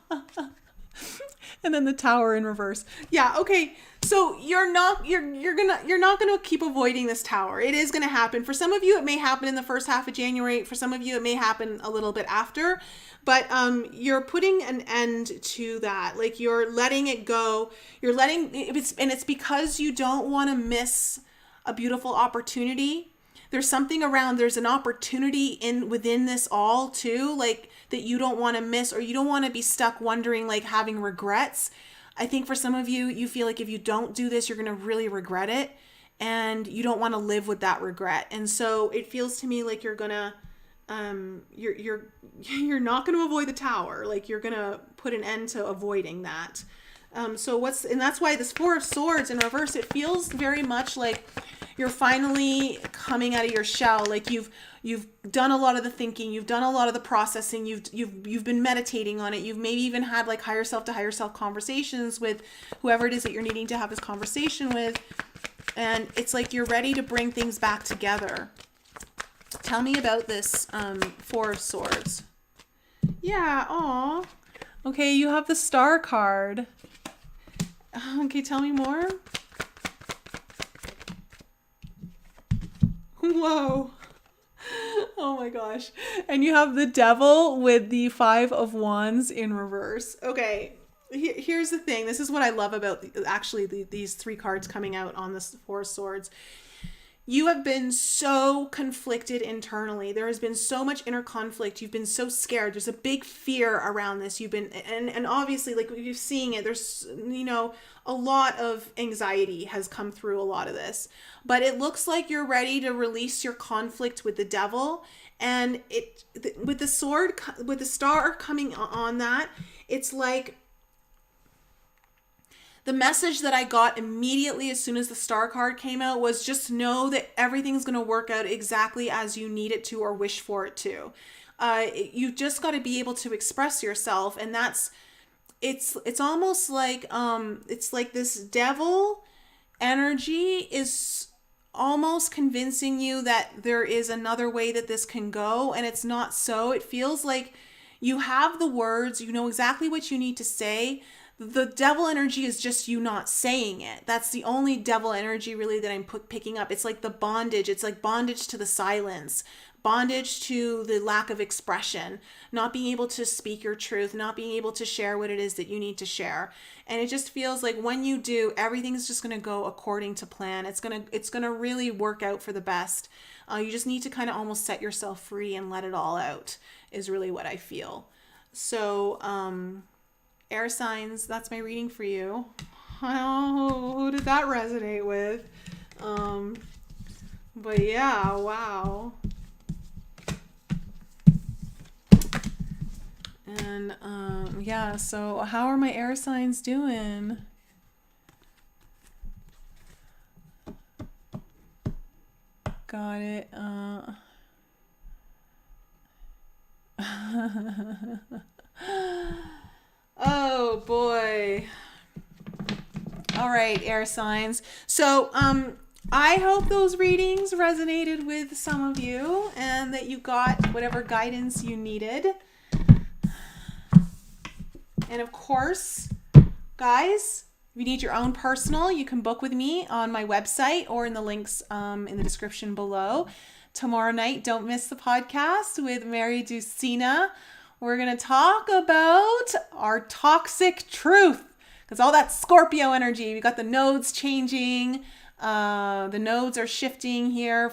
And then the Tower in reverse. Yeah, okay. So you're not gonna keep avoiding this Tower. It is gonna happen. For some of you, it may happen in the first half of January. For some of you, it may happen a little bit after. But you're putting an end to that. Like you're letting it go. You're letting it's because you don't want to miss a beautiful opportunity. There's something around, there's an opportunity within this all too, like that you don't want to miss, or you don't want to be stuck wondering, like having regrets. I think for some of you, you feel like if you don't do this, you're going to really regret it, and you don't want to live with that regret. And so it feels to me like you're going to, you're not going to avoid the Tower. Like you're going to put an end to avoiding that. And that's why this Four of Swords in reverse, it feels very much like you're finally coming out of your shell. Like you've done a lot of the thinking, you've done a lot of the processing, you've been meditating on it. You've maybe even had like higher self to higher self conversations with whoever it is that you're needing to have this conversation with. And it's like you're ready to bring things back together. Tell me about this Four of Swords. Yeah, aw. Okay, you have the Star card. Okay, tell me more. Whoa. Oh my gosh. And you have the devil with the 5 of Wands in reverse. Okay. Here's the thing. This is what I love about these 3 cards coming out on this 4 of Swords. You have been so conflicted internally. There has been so much inner conflict. You've been so scared. There's a big fear around this. You've been, and obviously, like you're seeing it, there's, a lot of anxiety has come through a lot of this. But it looks like you're ready to release your conflict with the devil. And with the sword, with the star coming on that, it's like, the message that I got immediately as soon as the star card came out was just know that everything's going to work out exactly as you need it to or wish for it to. You just got to be able to express yourself. And it's almost like, it's like this devil energy is almost convincing you that there is another way that this can go. And it's not so. It feels like you have the words, you know exactly what you need to say. The devil energy is just you not saying it. That's the only devil energy really that I'm picking up. It's like the bondage. It's like bondage to the silence, bondage to the lack of expression, not being able to speak your truth, not being able to share what it is that you need to share. And it just feels like when you do, everything's just going to go according to plan. It's going to really work out for the best. You just need to kind of almost set yourself free and let it all out is really what I feel. So, air signs, that's my reading for you. Oh, who did that resonate with? But yeah, wow. And yeah, so how are my air signs doing? Got it. Oh boy. All right, air signs. So, I hope those readings resonated with some of you and that you got whatever guidance you needed. And of course, guys, if you need your own personal, you can book with me on my website or in the links in the description below. Tomorrow night, don't miss the podcast with Mary Ducina. We're going to talk about our toxic truth because all that Scorpio energy, we got the nodes changing. The nodes are shifting here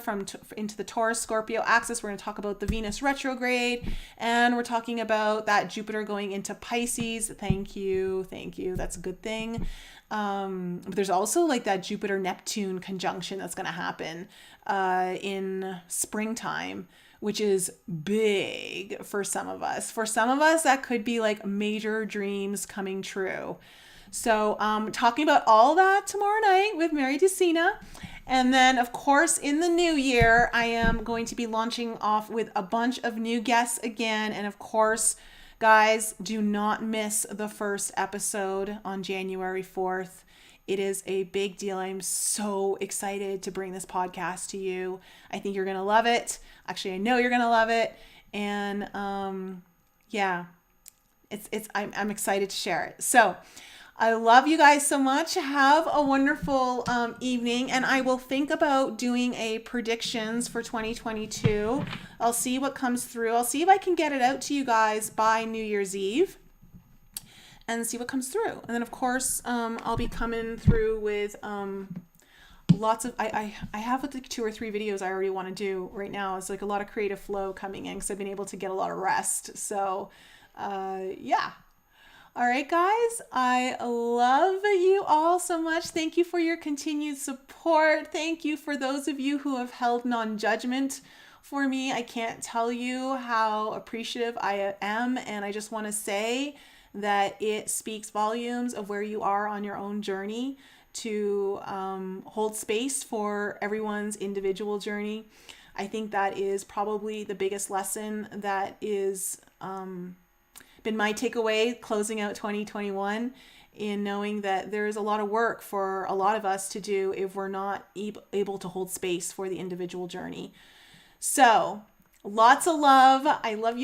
into the Taurus Scorpio axis. We're going to talk about the Venus retrograde and we're talking about that Jupiter going into Pisces. Thank you. That's a good thing. But there's also like that Jupiter Neptune conjunction that's going to happen in springtime, which is big for some of us. For some of us, that could be like major dreams coming true. So talking about all that tomorrow night with Mary Ducina. And then, of course, in the new year, I am going to be launching off with a bunch of new guests again. And of course, guys, do not miss the first episode on January 4th. It is a big deal. I'm so excited to bring this podcast to you. I think you're going to love it. Actually, I know you're going to love it. And yeah, I'm excited to share it. So I love you guys so much. Have a wonderful evening. And I will think about doing a predictions for 2022. I'll see what comes through. I'll see if I can get it out to you guys by New Year's Eve. And see what comes through. And then, of course, I'll be coming through with lots of... I have like 2 or 3 videos I already want to do right now. It's like a lot of creative flow coming in because I've been able to get a lot of rest. So, yeah. All right, guys. I love you all so much. Thank you for your continued support. Thank you for those of you who have held non-judgment for me. I can't tell you how appreciative I am. And I just want to say that it speaks volumes of where you are on your own journey to hold space for everyone's individual journey. I think that is probably the biggest lesson that is been my takeaway closing out 2021 in knowing that there is a lot of work for a lot of us to do if we're not able to hold space for the individual journey. So lots of love. I love you.